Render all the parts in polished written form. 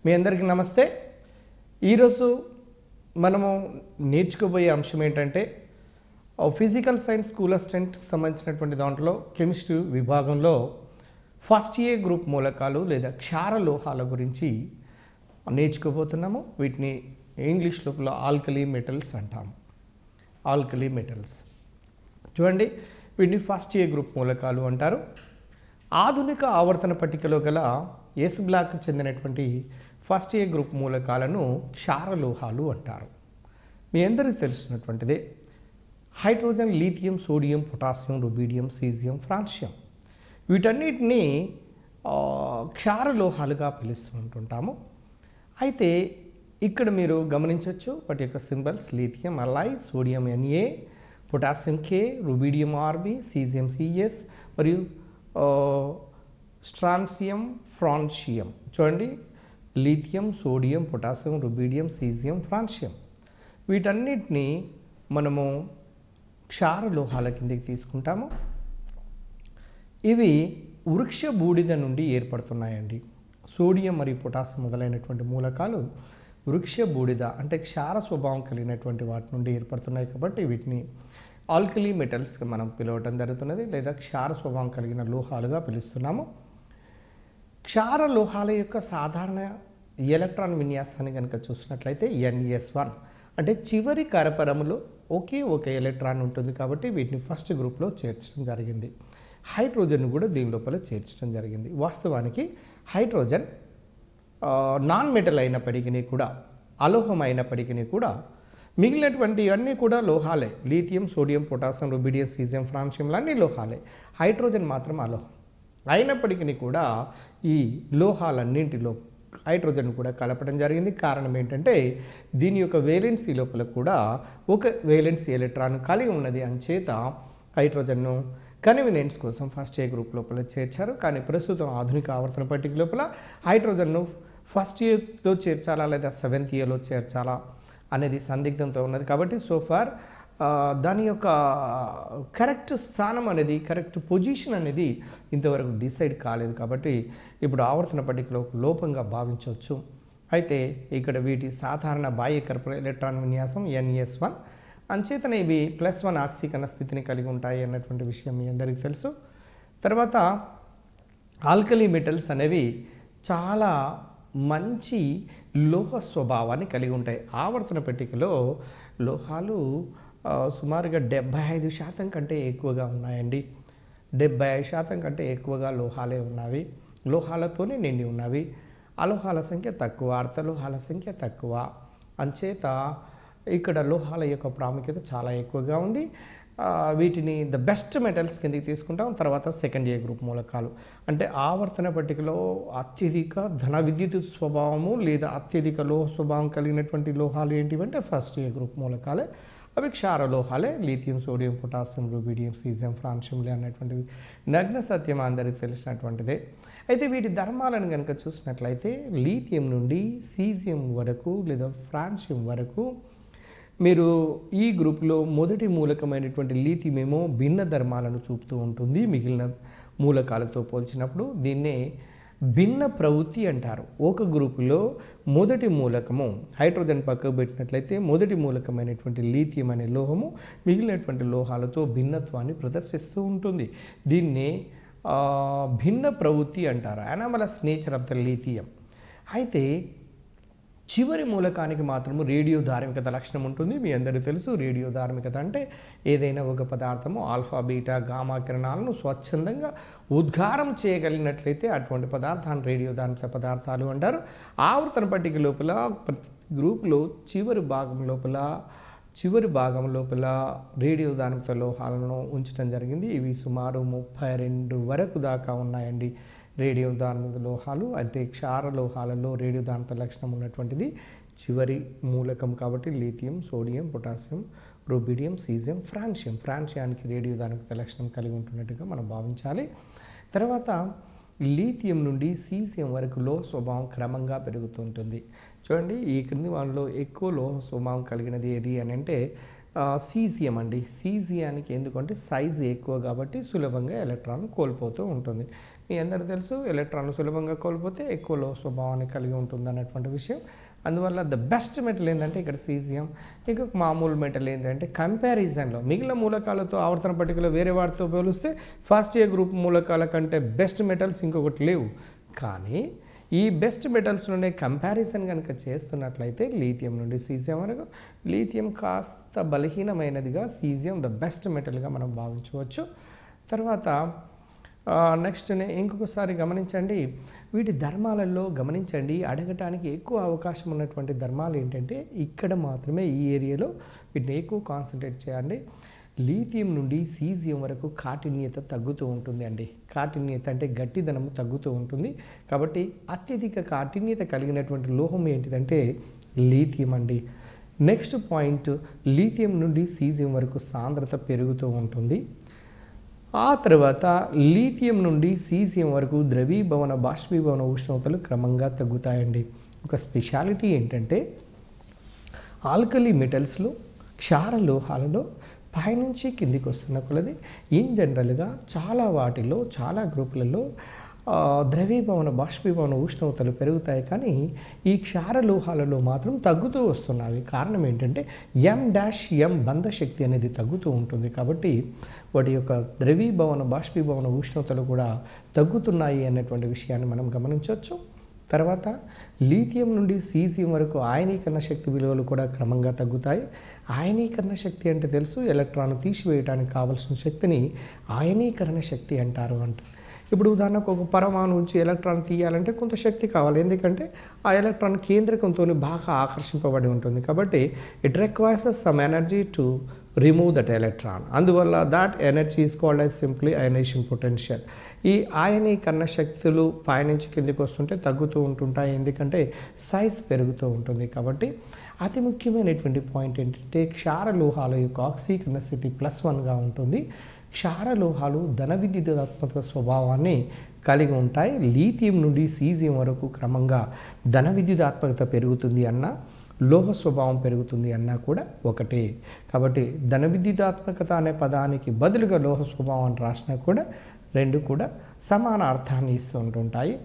మీ అందరికీ నమస్తే. ఈరోజు మనము నేర్చుకోబోయే అంశం ఏంటంటే ఫిజికల్ సైన్స్ స్కూల్ అసిస్టెంట్కి సంబంధించినటువంటి దాంట్లో కెమిస్ట్రీ విభాగంలో ఫస్ట్ ఏ గ్రూప్ మూలకాలు లేదా క్షార లోహాల గురించి నేర్చుకోబోతున్నాము. వీటిని ఇంగ్లీష్ లోపల ఆల్కలీ మెటల్స్ అంటాము. ఆల్కలీ మెటల్స్ చూడండి, వీటిని ఫస్ట్ ఏ గ్రూప్ మూలకాలు అంటారు. ఆధునిక ఆవర్తన పట్టికలో గల ఎస్ బ్లాక్కి చెందినటువంటి ఫస్ట్ ఏ గ్రూప్ మూలకాలను క్షార లోహాలు అంటారు. మీ అందరికీ తెలిసినటువంటిదే hydrogen, lithium, sodium, potassium, rubidium, caesium, francium వీటన్నిటినీ క్షార లోహాలుగా పిలుస్తూ ఉంటుంటాము. అయితే ఇక్కడ మీరు గమనించవచ్చు వాటి యొక్క symbols: lithium Li, sodium Na, potassium K, rubidium Rb, caesium Cs మరియు స్ట్రాన్సియం, ఫ్రాన్షియం. చూడండి, lithium, sodium, potassium, rubidium, caesium, francium వీటన్నిటిని మనము క్షార లోహాల కిందకి తీసుకుంటాము. ఇవి వృక్ష బూడిద నుండి ఏర్పడుతున్నాయండి. సోడియం మరియు పొటాషియం మొదలైనటువంటి మూలకాలు వృక్ష బూడిద అంటే క్షార స్వభావం కలిగినటువంటి వాటి నుండి ఏర్పడుతున్నాయి కాబట్టి వీటిని ఆల్కలీ మెటల్స్గా మనం పిలవటం జరుగుతున్నది, లేదా క్షార స్వభావం కలిగిన లోహాలుగా పిలుస్తున్నాము. క్షార లోహాల యొక్క సాధారణ ఎలక్ట్రాన్ విన్యాసాన్ని కనుక చూసినట్లయితే NS1 అంటే చివరి కరపరములో ఒకే ఒక ఎలక్ట్రాన్ ఉంటుంది కాబట్టి వీటిని ఫస్ట్ గ్రూప్లో చేర్చడం జరిగింది. హైడ్రోజన్ కూడా దీని లోపల చేర్చడం జరిగింది. వాస్తవానికి హైడ్రోజన్ నాన్ మెటల్ అయినప్పటికీ కూడా, అలోహం అయినప్పటికీ కూడా మిగిలినటువంటి అన్నీ కూడా లోహాలే. Lithium, sodium, potassium, rubidium, caesium, ఫ్రాన్షియంలు అన్నీ లోహాలే. హైడ్రోజన్ మాత్రం అలోహం అయినప్పటికీ కూడా ఈ లోహాలన్నింటిలో హైడ్రోజన్ కూడా కలపడం జరిగింది. కారణం ఏంటంటే దీని యొక్క వేలెన్సీ లోపల కూడా ఒక వేలెన్సీ ఎలక్ట్రాన్ కలిగి ఉన్నది. అంచేత హైడ్రోజన్ను కన్వీనియన్స్ కోసం ఫస్ట్ ఏ గ్రూప్ లోపల చేర్చారు. కానీ ప్రస్తుతం ఆధునిక ఆవర్తన పట్టిక లోపల హైడ్రోజన్ను ఫస్ట్ ఏలో చేర్చాలా లేదా సెవెంత్ ఏలో చేర్చాలా అనేది సందిగ్ధంతో ఉన్నది. కాబట్టి సోఫార్ దాని యొక్క కరెక్ట్ స్థానం అనేది, కరెక్ట్ పొజిషన్ అనేది ఇంతవరకు డిసైడ్ కాలేదు. కాబట్టి ఇప్పుడు ఆవర్తన పట్టికలో లోపంగా భావించవచ్చు. అయితే ఇక్కడ వీటి సాధారణ బాహ్య కర్పూర ఎలక్ట్రాన్ విన్యాసం NS1. అంచేతనే ఇవి +1 ఆక్సీకరణ స్థితిని కలిగి ఉంటాయి అన్నటువంటి విషయం మీ అందరికీ తెలుసు. తర్వాత ఆల్కలీ మెటల్స్ అనేవి చాలా మంచి లోహ స్వభావాన్ని కలిగి ఉంటాయి. ఆవర్తన పట్టికలో లోహాలు సుమారుగా 75% కంటే ఎక్కువగా ఉన్నాయండి. 75% కంటే ఎక్కువగా లోహాలే ఉన్నవి, లోహాలతోనే నిండి ఉన్నవి. అలోహాల సంఖ్య తక్కువ, అర్థలోహాల సంఖ్య తక్కువ. అంచేత ఇక్కడ లోహాల యొక్క ప్రాముఖ్యత చాలా ఎక్కువగా ఉంది. వీటిని ద బెస్ట్ మెటల్స్ కిందకి తీసుకుంటాం. తర్వాత సెకండ్ ఏ గ్రూప్ మూలకాలు అంటే ఆవర్తన పట్టికలో అత్యధిక ధన విద్యుత్ స్వభావము లేదా అత్యధిక లోహ స్వభావం కలిగినటువంటి లోహాలు ఏంటివంటే ఫస్ట్ ఏ గ్రూప్ మూలకాలే. అవి క్షార లోహాలే. Lithium, sodium, potassium, rubidium, caesium, ఫ్రాన్షియంలే అన్నటువంటివి నగ్న సత్యం అందరికీ తెలిసినటువంటిదే. అయితే వీటి ధర్మాలను కనుక చూసినట్లయితే లీథియం నుండి సీజియం వరకు లేదా ఫ్రాన్షియం వరకు మీరు ఈ గ్రూప్లో మొదటి మూలకమైనటువంటి లీథియం ఏమో భిన్న ధర్మాలను చూపుతూ ఉంటుంది మిగిలిన మూలకాలతో పోల్చినప్పుడు. దీన్నే భిన్న ప్రవృత్తి అంటారు. ఒక గ్రూపులో మొదటి మూలకము హైడ్రోజన్ పక్కకు పెట్టినట్లయితే మొదటి మూలకమైనటువంటి లీథియం అనే లోహము మిగిలినటువంటి లోహాలతో భిన్నత్వాన్ని ప్రదర్శిస్తూ ఉంటుంది. దీన్నే భిన్న ప్రవృత్తి అంటారు, anomalous nature of the lithium. అయితే చివరి మూలకానికి మాత్రము రేడియో ధార్మికత లక్షణం ఉంటుంది. మీ అందరికీ తెలుసు రేడియో ధార్మికత అంటే ఏదైనా ఒక పదార్థము ఆల్ఫా, బీటా, గామా కిరణాలను స్వచ్ఛందంగా ఉద్గారం చేయగలిగినట్లయితే అటువంటి పదార్థాన్ని రేడియో ధార్మిక పదార్థాలు అంటారు. ఆవర్తన పట్టిక లోపల ప్రతి గ్రూపులో చివరి భాగం లోపల రేడియో ధార్మిక లోహాలను ఉంచడం జరిగింది. ఇవి సుమారు 32 వరకు దాకా ఉన్నాయండి. రేడియో ధార్మిక లోహాలు అంటే క్షార లోహాలలో రేడియో ధార్మిక లక్షణం ఉన్నటువంటిది చివరి మూలకం కాబట్టి lithium, sodium, potassium, rubidium, caesium, francium. ఫ్రాన్షియానికి రేడియో ధార్మిక లక్షణం కలిగి ఉంటున్నట్టుగా మనం భావించాలి. తర్వాత లీథియం నుండి సీజియం వరకు లోహ స్వభావం క్రమంగా పెరుగుతుంటుంది. చూడండి, ఈ క్రింది వాళ్ళలో ఎక్కువ లోహ స్వభావం కలిగినది ఏది అని అంటే సీజియం అండి. సీజియానికి ఎందుకంటే సైజు ఎక్కువ కాబట్టి సులభంగా ఎలక్ట్రాన్ కోల్పోతూ ఉంటుంది. మీ అందరికీ తెలుసు ఎలక్ట్రాన్ సులభంగా కోల్పోతే ఎక్కువ లోహ స్వభావాన్ని కలిగి ఉంటుంది అన్నటువంటి విషయం. అందువల్ల ద బెస్ట్ మెటల్ ఏంటంటే ఇక్కడ సీజియం. ఇంకొక మామూలు మెటల్ ఏంటంటే కంపారిజన్లో మిగిలిన మూలకాలతో ఆవర్తన పట్టికలో వేరే వాటితో పోలిస్తే ఫస్ట్ ఇయర్ గ్రూప్ మూలకాల కంటే బెస్ట్ మెటల్స్ ఇంకొకటి లేవు. కానీ ఈ బెస్ట్ మెటల్స్లోనే కంపారిజన్ కనుక చేస్తున్నట్లయితే లీథియం నుండి సీజియం వరకు లీథియం కాస్త బలహీనమైనదిగా, సీజియం ద బెస్ట్ మెటల్గా మనం భావించవచ్చు. తర్వాత నెక్స్ట్ ఇంకొకసారి గమనించండి, వీటి ధర్మాలలో గమనించండి, అడగటానికి ఎక్కువ అవకాశం ఉన్నటువంటి ధర్మాలు ఏంటంటే ఇక్కడ మాత్రమే ఈ ఏరియాలో వీటిని ఎక్కువ కాన్సన్ట్రేట్ చేయండి. లీథియం నుండి సీజియం వరకు కాఠిన్యత తగ్గుతూ ఉంటుంది అండి. కాఠిన్యత అంటే గట్టిదనము తగ్గుతూ ఉంటుంది. కాబట్టి అత్యధిక కాఠిన్యత కలిగినటువంటి లోహం ఏంటిదంటే లీథియం అండి. నెక్స్ట్ పాయింట్, లీథియం నుండి సీజియం వరకు సాంద్రత పెరుగుతూ ఉంటుంది. ఆ తర్వాత లీథియం నుండి సీజియం వరకు ద్రవీభవన బాష్పీభవన ఉష్ణోగ్రతలు క్రమంగా తగ్గుతాయండి. ఒక స్పెషాలిటీ ఏంటంటే ఆల్కలీ మెటల్స్లో, క్షార లోహాలలో పైనుంచి కిందికి వస్తున్న కొలది ఇన్ జనరల్గా చాలా వాటిలో, చాలా గ్రూపులలో ద్రవీభవన బాష్పీభవన ఉష్ణోగ్రతలు పెరుగుతాయి. కానీ ఈ క్షార లోహాలలో మాత్రం తగ్గుతూ వస్తున్నాయి. కారణం ఏంటంటే M' బంధ శక్తి అనేది తగ్గుతూ ఉంటుంది. కాబట్టి వాటి యొక్క ద్రవీభవన బాష్పీభవన ఉష్ణోగ్రతలు కూడా తగ్గుతున్నాయి అన్నటువంటి విషయాన్ని మనం గమనించవచ్చు. తర్వాత లీథియం నుండి సీజియం వరకు ఆయనీకరణ శక్తి విలువలు కూడా క్రమంగా తగ్గుతాయి. ఆయనీకరణ శక్తి అంటే తెలుసు, ఎలక్ట్రాన్ తీసివేయడానికి కావాల్సిన శక్తిని ఆయనీకరణ శక్తి అంటారు అంట. ఇప్పుడు ఉదాహరణకు ఒక పరమాణు నుంచి ఎలక్ట్రాన్ తీయాలంటే కొంత శక్తి కావాలి. ఎందుకంటే ఆ ఎలక్ట్రాన్ కేంద్రకంతో బాగా ఆకర్షింపబడి ఉంటుంది. కాబట్టి it requires some energy to remove that electron. అందువల్ల that energy is called as simply ionization potential. ఈ ఆయనీకరణ శక్తులు పైనుంచి కిందికి వస్తుంటే తగ్గుతూ ఉంటుంటాయి. ఎందుకంటే సైజ్ పెరుగుతూ ఉంటుంది. కాబట్టి అతి ముఖ్యమైనటువంటి పాయింట్ ఏంటంటే క్షార లోహాల యొక్క ఆక్సీకరణ స్థితి +1గా ఉంటుంది. క్షార లోహాలు ధన విద్యుదాత్మక స్వభావాన్ని కలిగి ఉంటాయి. లీథియం నుండి సీజియం వరకు క్రమంగా ధన విద్యుదాత్మకత పెరుగుతుంది అన్న, లోహ స్వభావం పెరుగుతుంది అన్నా కూడా ఒకటే. కాబట్టి ధన విద్యుదాత్మకత అనే పదానికి బదులుగా లోహ స్వభావాన్ని రాసినా కూడా రెండు కూడా సమాన అర్థాన్ని ఇస్తూ ఉంటుంటాయి.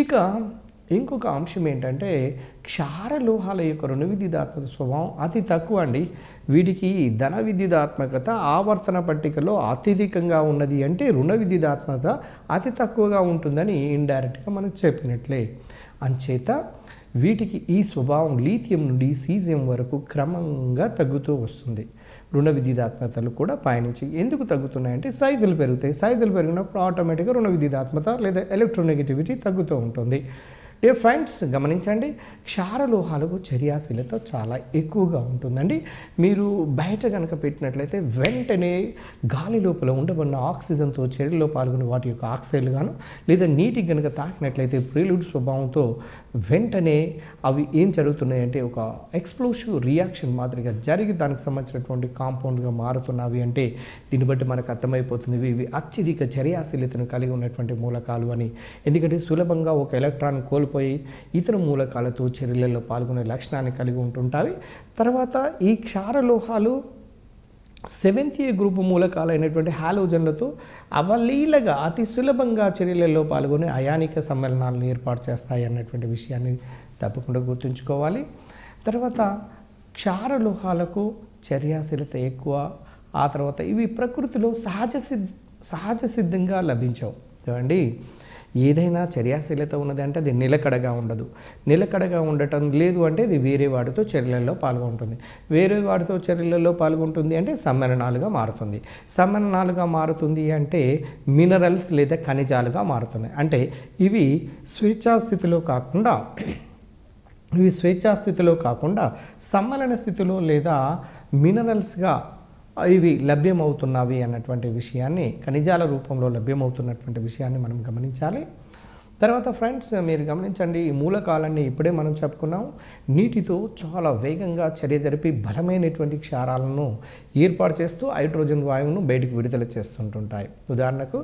ఇక ఇంకొక అంశం ఏంటంటే క్షార లోహాల యొక్క రుణ విద్యుదాత్మక స్వభావం అతి తక్కువ అండి. వీటికి ధన విద్యుదాత్మకత ఆవర్తన పట్టికలో అత్యధికంగా ఉన్నది అంటే రుణ విద్యుదాత్మకత అతి తక్కువగా ఉంటుందని ఇండైరెక్ట్గా మనకు చెప్పినట్లే. అంచేత వీటికి ఈ స్వభావం లీథియం నుండి సీజియం వరకు క్రమంగా తగ్గుతూ వస్తుంది. రుణ విద్యుదాత్మకతలు కూడా పైనుంచి ఎందుకు తగ్గుతున్నాయంటే సైజులు పెరుగుతాయి. సైజులు పెరిగినప్పుడు ఆటోమేటిక్గా రుణ విద్యుదాత్మకత లేదా ఎలక్ట్రోనెగటివిటీ తగ్గుతూ ఉంటుంది. డియర్ ఫ్రెండ్స్ గమనించండి, క్షార లోహాలకు చర్యాశీలత చాలా ఎక్కువగా ఉంటుందండి. మీరు బయట కనుక పెట్టినట్లయితే వెంటనే గాలి లోపల ఉండబడిన ఆక్సిజన్తో చర్యలో పాల్గొని వాటి యొక్క ఆక్సైడ్లు గాను లేదా నీటికి కనుక తాకినట్లయితే ప్రిల్యూడ్ స్వభావంతో వెంటనే అవి ఏం జరుగుతున్నాయంటే ఒక ఎక్స్ప్లోసివ్ రియాక్షన్ మాదిరిగా జరిగి దానికి సంబంధించినటువంటి కాంపౌండ్గా మారుతున్నవి అంటే దీన్ని బట్టి మనకు అర్థమైపోతుంది ఇవి అత్యధిక చర్యాశీలతను కలిగి ఉన్నటువంటి మూలకాలు అని. ఎందుకంటే సులభంగా ఒక ఎలక్ట్రాన్ కోల్పోయి ఇతర మూలకాలతో చర్యలలో పాల్గొనే లక్షణాన్ని కలిగి ఉంటుంటాయి. తర్వాత ఈ క్షార లోహాలు 7th గ్రూపు మూలకాలైనటువంటి హాలోజన్లతో అవలీలగా అతి సులభంగా చర్యలలో పాల్గొని అయానిక సమ్మేళనాలను ఏర్పాటు చేస్తాయి అన్నటువంటి విషయాన్ని తప్పకుండా గుర్తుంచుకోవాలి. తర్వాత క్షార లోహాలకు చర్యాశీలత ఎక్కువ. ఆ తర్వాత ఇవి ప్రకృతిలో సహజ సిద్ధంగా లభించవు. చూడండి, ఏదైనా చర్యాశీలత ఉన్నది అంటే అది నిలకడగా ఉండదు. నిలకడగా ఉండటం లేదు అంటే అది వేరే వాడితో చర్యలలో పాల్గొంటుంది. వేరే వాడితో చర్యలలో పాల్గొంటుంది అంటే సమ్మేళనాలుగా మారుతుంది. సమ్మేళనాలుగా మారుతుంది అంటే మినరల్స్ లేదా ఖనిజాలుగా మారుతున్నాయి. అంటే ఇవి స్వేచ్ఛాస్థితిలో కాకుండా సమ్మేళన స్థితిలో లేదా మినరల్స్గా ఇవి లభ్యమవుతున్నవి అన్నటువంటి విషయాన్ని, ఖనిజాల రూపంలో లభ్యమవుతున్నటువంటి విషయాన్ని మనం గమనించాలి. తర్వాత ఫ్రెండ్స్ మీరు గమనించండి, ఈ మూలకాలన్నీ ఇప్పుడే మనం చెప్పుకున్నాం, నీటితో చాలా వేగంగా చర్య జరిపి బలమైనటువంటి క్షారాలను ఏర్పాటు చేస్తూ హైడ్రోజన్ వాయువును బయటకు విడుదల చేస్తుంటుంటాయి. ఉదాహరణకు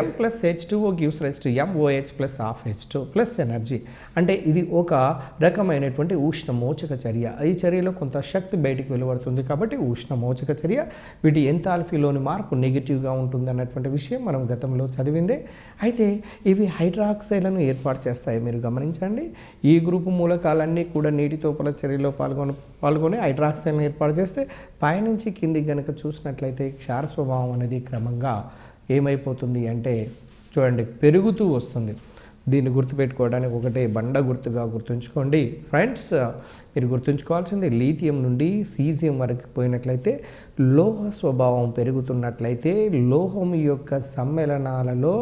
M+H2O gives rise to MOH plus half H2 plus energy. అంటే ఇది ఒక రకమైనటువంటి ఉష్ణమోచక చర్య. ఈ చర్యలో కొంత శక్తి బయటికి వెలువడుతుంది కాబట్టి ఉష్ణమోచక చర్య. వీటి ఎంథాల్పీలోని మార్పు నెగిటివ్గా ఉంటుంది అన్నటువంటి విషయం మనం గతంలో చదివిందే. అయితే ఇవి హైడ్రాక్సైడ్లను ఏర్పాటు చేస్తాయి. మీరు గమనించండి, ఈ గ్రూపు మూలకాలన్నీ కూడా నీటితో చర్యలో పాల్గొని హైడ్రాక్సైడ్లను ఏర్పాటు చేస్తే పైనుంచి కిందికి కనుక చూసినట్లయితే క్షార స్వభావం అనేది క్రమంగా ఏమైపోతుంది అంటే చూడండి పెరుగుతూ వస్తుంది. దీన్ని గుర్తుపెట్టుకోవడానికి ఒకటే బండ గుర్తుగా గుర్తుంచుకోండి ఫ్రెండ్స్. మీరు గుర్తుంచుకోవాల్సింది లీథియం నుండి సీజియం వరకు పోయినట్లయితే లోహ స్వభావం పెరుగుతున్నట్లయితే లోహం యొక్క సమ్మేళనాలలో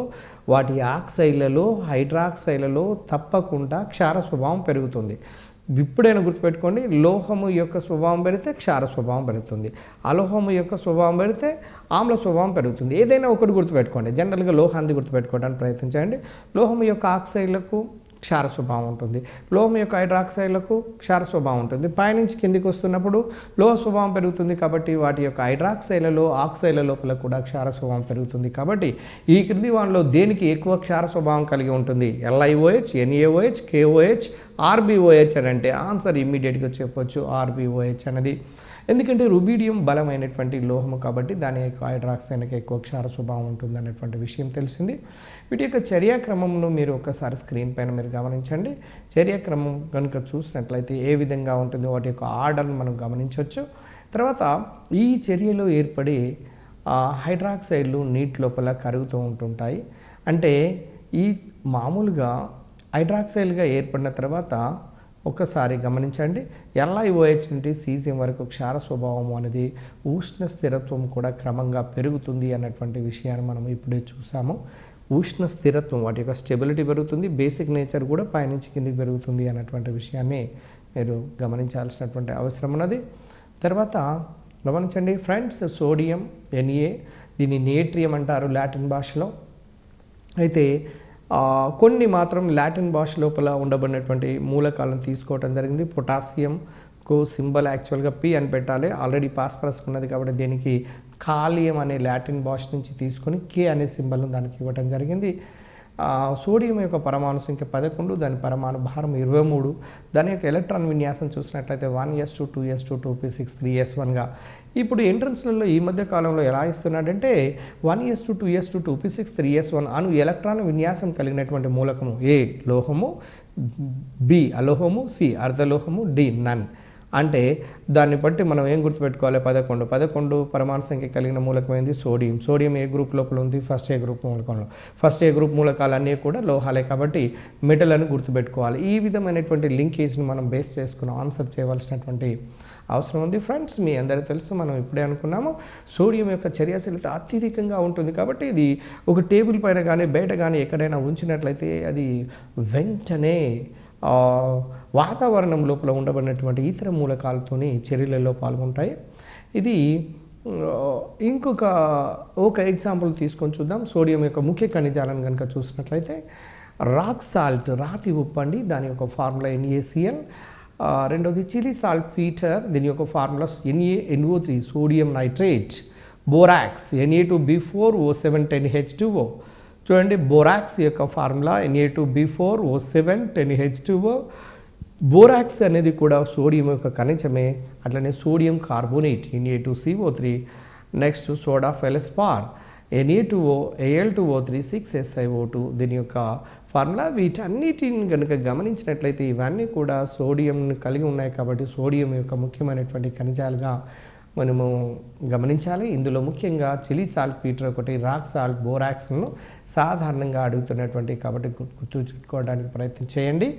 వాటి ఆక్సైడ్లలో హైడ్రాక్సైడ్లలో తప్పకుండా క్షార స్వభావం పెరుగుతుంది. ఇప్పుడైనా గుర్తుపెట్టుకోండి, లోహము యొక్క స్వభావం పెరిగితే క్షార స్వభావం పెరుగుతుంది, అలోహము యొక్క స్వభావం పెరిగితే ఆమ్ల స్వభావం పెరుగుతుంది. ఏదైనా ఒకటి గుర్తుపెట్టుకోండి. జనరల్గా లోహాన్ని గుర్తుపెట్టుకోవడానికి ప్రయత్నించండి. లోహం యొక్క ఆక్సైడ్లకు క్షార స్వభావం ఉంటుంది, లోహం యొక్క హైడ్రాక్సైడ్లకు క్షార స్వభావం ఉంటుంది. పైనుంచి కిందికి వస్తున్నప్పుడు లోహ స్వభావం పెరుగుతుంది కాబట్టి వాటి యొక్క హైడ్రాక్సైడ్లలో ఆక్సైడ్ల లోపల కూడా క్షార స్వభావం పెరుగుతుంది. కాబట్టి ఈ క్రింది వాటిలో దేనికి ఎక్కువ క్షార స్వభావం కలిగి ఉంటుంది? LiOH, NaOH, KOH, RbOH అని అంటే ఆన్సర్ ఇమ్మీడియట్గా చెప్పవచ్చు RbOH అనేది. ఎందుకంటే రుబీడియం బలమైనటువంటి లోహము కాబట్టి దాని యొక్క హైడ్రాక్సైడ్కి ఎక్కువ క్షార స్వభావం ఉంటుంది అనేటువంటి విషయం తెలిసింది. వీటి యొక్క చర్యాక్రమంను మీరు ఒకసారి స్క్రీన్ పైన మీరు గమనించండి. చర్యాక్రమం కనుక చూసినట్లయితే ఏ విధంగా ఉంటుందో వాటి యొక్క ఆర్డర్ను మనం గమనించవచ్చు. తర్వాత ఈ చర్యలో ఏర్పడే హైడ్రాక్సైడ్లు నీటి లోపల కరుగుతూ ఉంటుంటాయి. అంటే ఈ మామూలుగా హైడ్రాక్సైడ్గా ఏర్పడిన తర్వాత ఒక్కసారి గమనించండి, LiOH నుండి సీజియం వరకు క్షార స్వభావం అనేది ఉష్ణ స్థిరత్వం కూడా క్రమంగా పెరుగుతుంది అన్నటువంటి విషయాన్ని మనం ఇప్పుడే చూసాము. ఉష్ణ స్థిరత్వం వాటి యొక్క స్టెబిలిటీ పెరుగుతుంది, బేసిక్ నేచర్ కూడా పైనుంచి కిందికి పెరుగుతుంది అన్నటువంటి విషయాన్ని మీరు గమనించాల్సినటువంటి అవసరం ఉన్నది. తర్వాత గమనించండి ఫ్రెండ్స్, సోడియం Na, దీన్ని నేట్రియం అంటారు లాటిన్ భాషలో. అయితే కొన్ని మాత్రం లాటిన్ భాష లోపల ఉండబడినటువంటి మూలకాలను తీసుకోవడం జరిగింది. పొటాషియంకు సింబల్ యాక్చువల్గా P అని పెట్టాలి, ఆల్రెడీ పాస్పరస్ ఉన్నది కాబట్టి దీనికి కాలియం అనే లాటిన్ భాష నుంచి తీసుకొని K అనే సింబల్ను దానికి ఇవ్వడం జరిగింది. సోడియం యొక్క పరమాణు సంఖ్య 11, దాని పరమాణు భారం 23. దాని యొక్క ఎలక్ట్రాన్ విన్యాసం చూసినట్లయితే 1s2 2s2 2p6 3s1గా. ఇప్పుడు ఎంట్రన్స్లలో ఈ మధ్య కాలంలో ఎలా ఇస్తున్నాడంటే 1s2 2s2 2p6 3s1 అను ఎలక్ట్రాన్ విన్యాసం కలిగినటువంటి మూలకము A లోహము, B అలోహము, C అర్ధలోహము, D నన్. అంటే దాన్ని బట్టి మనం ఏం గుర్తుపెట్టుకోవాలి? 11 పరమాణు సంఖ్య కలిగిన మూలకమైంది సోడియం. సోడియం ఏ గ్రూప్ లోపల ఉంది? ఫస్ట్ ఏ గ్రూప్ మూలకంలో. ఫస్ట్ ఏ గ్రూప్ మూలకాలన్నీ కూడా లోహాలే కాబట్టి మెటల్ అని గుర్తుపెట్టుకోవాలి. ఈ విధమైనటువంటి లింకేజ్ని మనం బేస్ చేసుకుని ఆన్సర్ చేయవలసినటువంటి అవసరం ఉంది ఫ్రెండ్స్. మీ అందరికీ తెలుసు, మనం ఇప్పుడే అనుకున్నాము సోడియం యొక్క చర్యాశీలత అత్యధికంగా ఉంటుంది కాబట్టి ఇది ఒక టేబుల్ పైన కానీ బయట కానీ ఎక్కడైనా ఉంచినట్లయితే అది వెంటనే వాతావరణం లోపల ఉండబడినటువంటి ఇతర మూలకాలతోని చర్యలలో పాల్గొంటాయి. ఇది ఒక ఎగ్జాంపుల్ తీసుకొని చూద్దాం. సోడియం యొక్క ముఖ్య ఖనిజాలను కనుక చూసినట్లయితే రాక్ సాల్ట్, రాతి ఉప్పు అండి, దాని యొక్క ఫార్ములా NaCl. రెండవది చిలీ సాల్ట్ పీటర్, దీని యొక్క formula NaNO3 sodium nitrate. Borax Na2B4O7 10H2O. చూడండి, బోరాక్స్ యొక్క ఫార్ములా Na2B4O7 10H2O. బోరాక్స్ అనేది కూడా సోడియం యొక్క ఖనిజమే. అట్లనే sodium carbonate Na2CO3. Next soda feldspar Na2O Al2O3 6SiO2 దీని యొక్క ఫార్ములా. వీటన్నిటిని కనుక గమనించినట్లయితే ఇవన్నీ కూడా సోడియం కలిగి ఉన్నాయి కాబట్టి సోడియం యొక్క ముఖ్యమైనటువంటి ఖనిజాలుగా మనము గమనించాలి. ఇందులో ముఖ్యంగా చిలీ సాల్ట్ పీటర్ ఒకటి, రాక్ సాల్ట్, బోరాక్స్ను సాధారణంగా అడుగుతున్నటువంటి కాబట్టి గుర్తుంచుకోవడానికి ప్రయత్నం చేయండి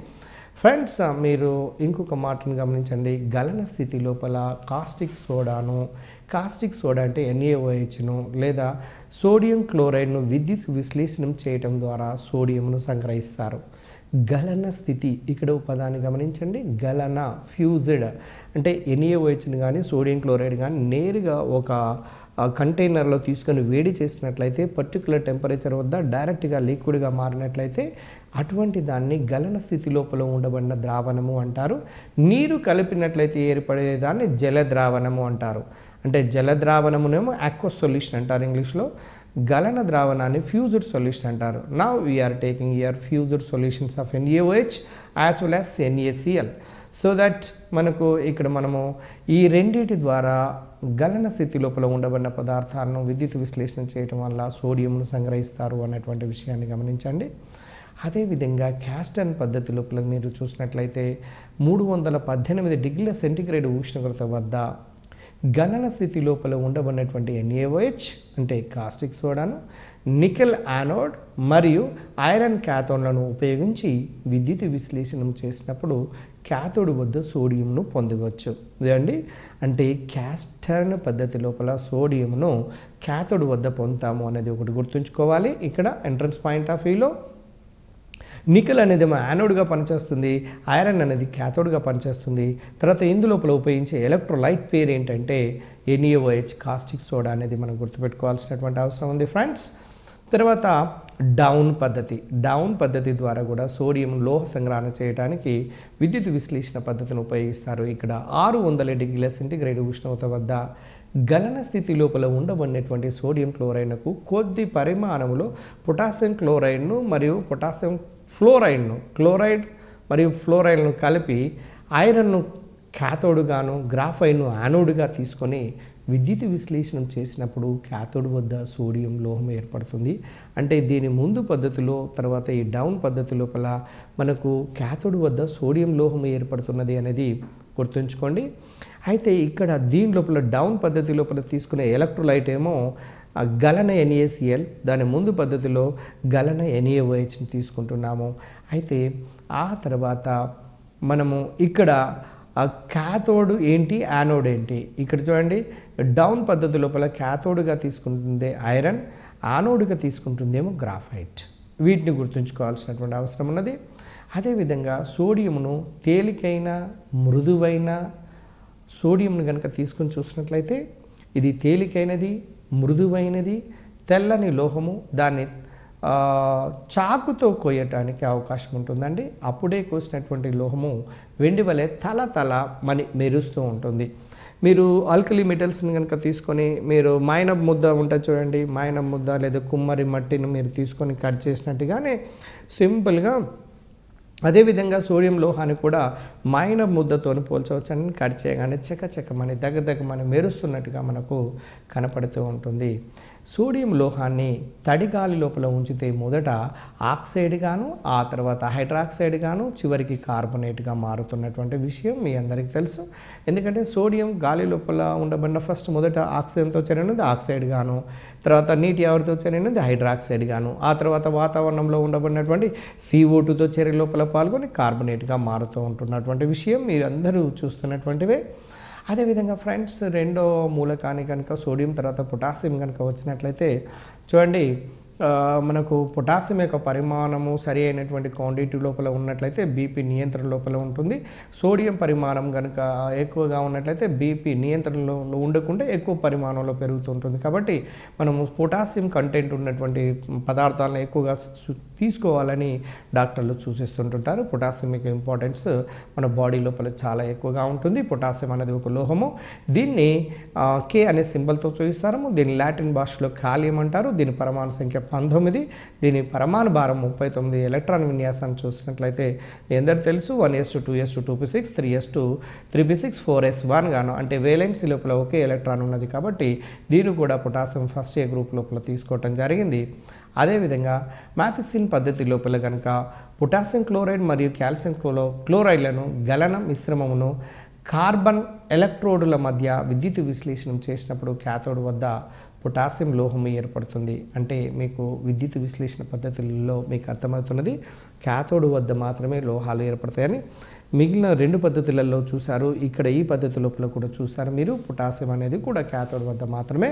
ఫ్రెండ్స్. మీరు ఇంకొక మాటను గమనించండి, గలన స్థితి లోపల కాస్టిక్ సోడా అంటే NaOHను లేదా సోడియం క్లోరైడ్ను విద్యుత్ విశ్లేషణం చేయటం ద్వారా సోడియంను సంగ్రహిస్తారు. గలన స్థితి, ఇక్కడ పదాన్ని గమనించండి. గలన ఫ్యూజ్డ్ అంటే NaOHని కానీ సోడియం క్లోరైడ్ కానీ నేరుగా ఒక కంటైనర్లో తీసుకొని వేడి చేసినట్లయితే పర్టికులర్ టెంపరేచర్ వద్ద డైరెక్ట్గా లిక్విడ్గా మారినట్లయితే అటువంటి దాన్ని గలన స్థితి లోపల ఉండబడిన ద్రావణము అంటారు. నీరు కలిపినట్లయితే ఏర్పడేదాన్ని జల ద్రావణము అంటారు. అంటే జల ద్రావణమునేమో aqueous సొల్యూషన్ అంటారు ఇంగ్లీష్లో, గలన ద్రావణాన్ని ఫ్యూజ్డ్ సొల్యూషన్ అంటారు. Now we're taking here fused solutions of NaOH as well as NaCl. So that మనకు ఇక్కడ మనము ఈ రెండింటి ద్వారా గలన స్థితి లోపల ఉండబడిన పదార్థాలను విద్యుత్ విశ్లేషణ చేయడం వల్ల సోడియంను సంగ్రహిస్తారు అన్నటువంటి విషయాన్ని గమనించండి. అదేవిధంగా క్యాస్టన్ పద్ధతి లోపల మీరు చూసినట్లయితే 318 డిగ్రీల సెంటీగ్రేడ్ ఉష్ణోగ్రత వద్ద గలన స్థితి లోపల ఉండబడినటువంటి NaOH అంటే కాస్టిక్ సోడాను, నికెల్ యానోడ్ మరియు ఐరన్ క్యాథోడ్లను ఉపయోగించి విద్యుత్ విశ్లేషణ చేసినప్పుడు క్యాథోడ్ వద్ద సోడియంను పొందవచ్చు. ఇదండి అంటే క్యాస్టర్న్ పద్ధతి లోపల సోడియంను క్యాథోడ్ వద్ద పొందుతాము అనేది ఒకటి గుర్తుంచుకోవాలి. ఇక్కడ ఎంట్రన్స్ పాయింట్ ఆఫ్ వ్యూలో నికెల్ అనేది యానోడ్గా పనిచేస్తుంది, ఐరన్ అనేది క్యాథోడ్గా పనిచేస్తుంది. తర్వాత ఇందులోపల ఉపయోగించే ఎలక్ట్రోలైట్ పేరు ఏంటంటే NaOH కాస్టిక్ సోడా అనేది మనం గుర్తుపెట్టుకోవాల్సినటువంటి అవసరం ఉంది ఫ్రెండ్స్. తర్వాత డౌన్ పద్ధతి ద్వారా కూడా సోడియం లోహ సంగ్రహణ చేయడానికి విద్యుత్ విశ్లేషణ పద్ధతిని ఉపయోగిస్తారు. ఇక్కడ 600 డిగ్రీల సెంటీగ్రేడ్ ఉష్ణోగ్రత వద్ద గలన స్థితి లోపల ఉండబడినటువంటి సోడియం క్లోరైడ్కు కొద్ది పరిమాణంలో పొటాషియం క్లోరైడ్ను మరియు పొటాషియం క్లోరైడ్ మరియు ఫ్లోరైడ్ను కలిపి ఐరన్ను క్యాథోడ్గాను గ్రాఫైన్ను యానోడ్గా తీసుకొని విద్యుత్ విశ్లేషణ చేసినప్పుడు క్యాథోడ్ వద్ద సోడియం లోహం ఏర్పడుతుంది. అంటే దీని ముందు పద్ధతిలో తర్వాత ఈ డౌన్ పద్ధతి లోపల మనకు క్యాథోడ్ వద్ద సోడియం లోహం ఏర్పడుతున్నది అనేది గుర్తుంచుకోండి. అయితే ఇక్కడ దీని లోపల డౌన్ పద్ధతి లోపల తీసుకునే ఎలక్ట్రోలైట్ ఏమో గలన NaCl, దాని ముందు పద్ధతిలో గలన NaOHని తీసుకుంటున్నాము. అయితే ఆ తర్వాత మనము ఇక్కడ క్యాథోడ్ ఏంటి, యానోడ్ ఏంటి, ఇక్కడ చూడండి. డౌన్ పద్ధతి లోపల క్యాథోడ్గా తీసుకుంటుంది ఐరన్, యానోడ్గా తీసుకుంటుందేమో గ్రాఫైట్. వీటిని గుర్తుంచుకోవాల్సినటువంటి అవసరం ఉన్నది. అదేవిధంగా సోడియంను తేలికైన మృదువైన సోడియంను కనుక తీసుకొని చూసినట్లయితే ఇది తేలికైనది, మృదువైనది, తెల్లని లోహము. దాన్ని చాకుతో కోయటానికి అవకాశం ఉంటుందండి. అప్పుడే కోసినటువంటి లోహము వెండి వలె తల మెరుస్తూ ఉంటుంది. మీరు ఆల్కలీ మెటల్స్ని కనుక తీసుకొని మీరు మైనపు ముద్ద ఉంటుంది చూడండి, మైనపు ముద్ద లేదా కుమ్మరి మట్టిని మీరు తీసుకొని కట్ చేసినట్టుగానే సింపుల్గా అదేవిధంగా సోడియం లోహాన్ని కూడా మైనపు ముద్దతో పోల్చవచ్చని కట్ చేయగానే చకచకమని దగ్గమని మెరుస్తున్నట్టుగా మనకు కనపడుతూ ఉంటుంది. సోడియం లోహాన్ని తడి గాలి లోపల ఉంచితే మొదట ఆక్సైడ్ గాను, ఆ తర్వాత హైడ్రాక్సైడ్ గాను, చివరికి కార్బొనేట్గా మారుతున్నటువంటి విషయం మీ అందరికీ తెలుసు. ఎందుకంటే సోడియం గాలి లోపల ఉండబడిన ఫస్ట్ మొదట ఆక్సిజన్తో చేరినది ఆక్సైడ్ గాను, తర్వాత నీటి ఆవిరితో చేరినది హైడ్రాక్సైడ్ గాను, ఆ తర్వాత వాతావరణంలో ఉండబడినటువంటి CO2తో చేరి లోపల పాల్గొని కార్బొనేట్గా మారుతూ ఉంటున్నటువంటి విషయం మీరందరూ చూస్తున్నటువంటివే. అదేవిధంగా ఫ్రెండ్స్ రెండో మూలకాన్ని కనుక సోడియం తర్వాత పొటాషియం కనుక వచ్చినట్లయితే చూడండి, మనకు పొటాషియం యొక్క పరిమాణము సరి అయినటువంటి క్వాంటిటీ లోపల ఉన్నట్లయితే బీపీ నియంత్రణ లోపల ఉంటుంది. సోడియం పరిమాణం కనుక ఎక్కువగా ఉన్నట్లయితే బీపీ నియంత్రణలో ఉండకుండా ఎక్కువ పరిమాణంలో పెరుగుతుంటుంది. కాబట్టి మనము పొటాషియం కంటెంట్ ఉన్నటువంటి పదార్థాలను ఎక్కువగా తీసుకోవాలని డాక్టర్లు సూచిస్తుంటుంటారు. పొటాషియం యొక్క ఇంపార్టెన్స్ మన బాడీ లోపల చాలా ఎక్కువగా ఉంటుంది. పొటాషియం అనేది ఒక లోహము. దీన్ని K అనే సింబల్తో చూపిస్తారు. దీన్ని లాటిన్ భాషలో కాలియం అంటారు. దీని పరమాణు సంఖ్య 19, దీని పరమాణు భారం 39. ఎలక్ట్రాన్ విన్యాసాన్ని చూసినట్లయితే మీ అందరికీ తెలుసు 1s2 2s2 2p6 3s2 3p6 4s1 గాను, అంటే వేలెన్సీ లోపల ఒకే ఎలక్ట్రాన్ ఉన్నది కాబట్టి దీన్ని కూడా పొటాషియం ఫస్ట్ A గ్రూప్ లోపల తీసుకోవటం జరిగింది. అదేవిధంగా మ్యాథిసిన్ పద్ధతి లోపల కనుక పొటాషియం క్లోరైడ్ మరియు కాల్షియం క్లోరైడ్లను గలన మిశ్రమమును కార్బన్ ఎలక్ట్రోడుల మధ్య విద్యుత్ విశ్లేషణ చేసినప్పుడు క్యాథోడ్ వద్ద పొటాషియం లోహం ఏర్పడుతుంది. అంటే మీకు విద్యుత్ విశ్లేషణ పద్ధతుల్లో మీకు అర్థమవుతున్నది క్యాథోడ్ వద్ద మాత్రమే లోహాలు ఏర్పడతాయని. మిగిలిన రెండు పద్ధతులలో చూశారు, ఇక్కడ ఈ పద్ధతి లోపల కూడా చూశారు మీరు. పొటాషియం అనేది కూడా క్యాథోడ్ వద్ద మాత్రమే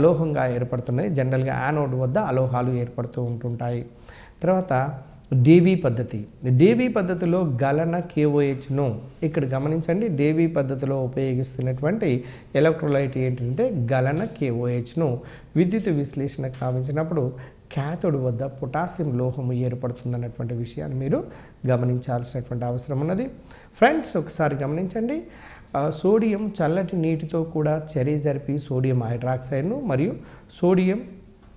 లోహంగా ఏర్పడుతున్నాయి. జనరల్గా యానోడ్ వద్ద అలోహాలు ఏర్పడుతూ ఉంటుంటాయి. తర్వాత డేవీ పద్ధతి. డేవీ పద్ధతిలో గలన KOHను ఇక్కడ గమనించండి. డేవీ పద్ధతిలో ఉపయోగిస్తున్నటువంటి ఎలక్ట్రోలైట్ ఏంటంటే గలన KOHను విద్యుత్ విశ్లేషణ కావించినప్పుడు క్యాథోడ్ వద్ద పొటాషియం లోహము ఏర్పడుతుందన్నటువంటి విషయాన్ని మీరు గమనించాల్సినటువంటి అవసరం ఉన్నది. ఫ్రెండ్స్ ఒకసారి గమనించండి. సోడియం చల్లటి నీటితో కూడా చర్య జరిపి సోడియం హైడ్రాక్సైడ్ను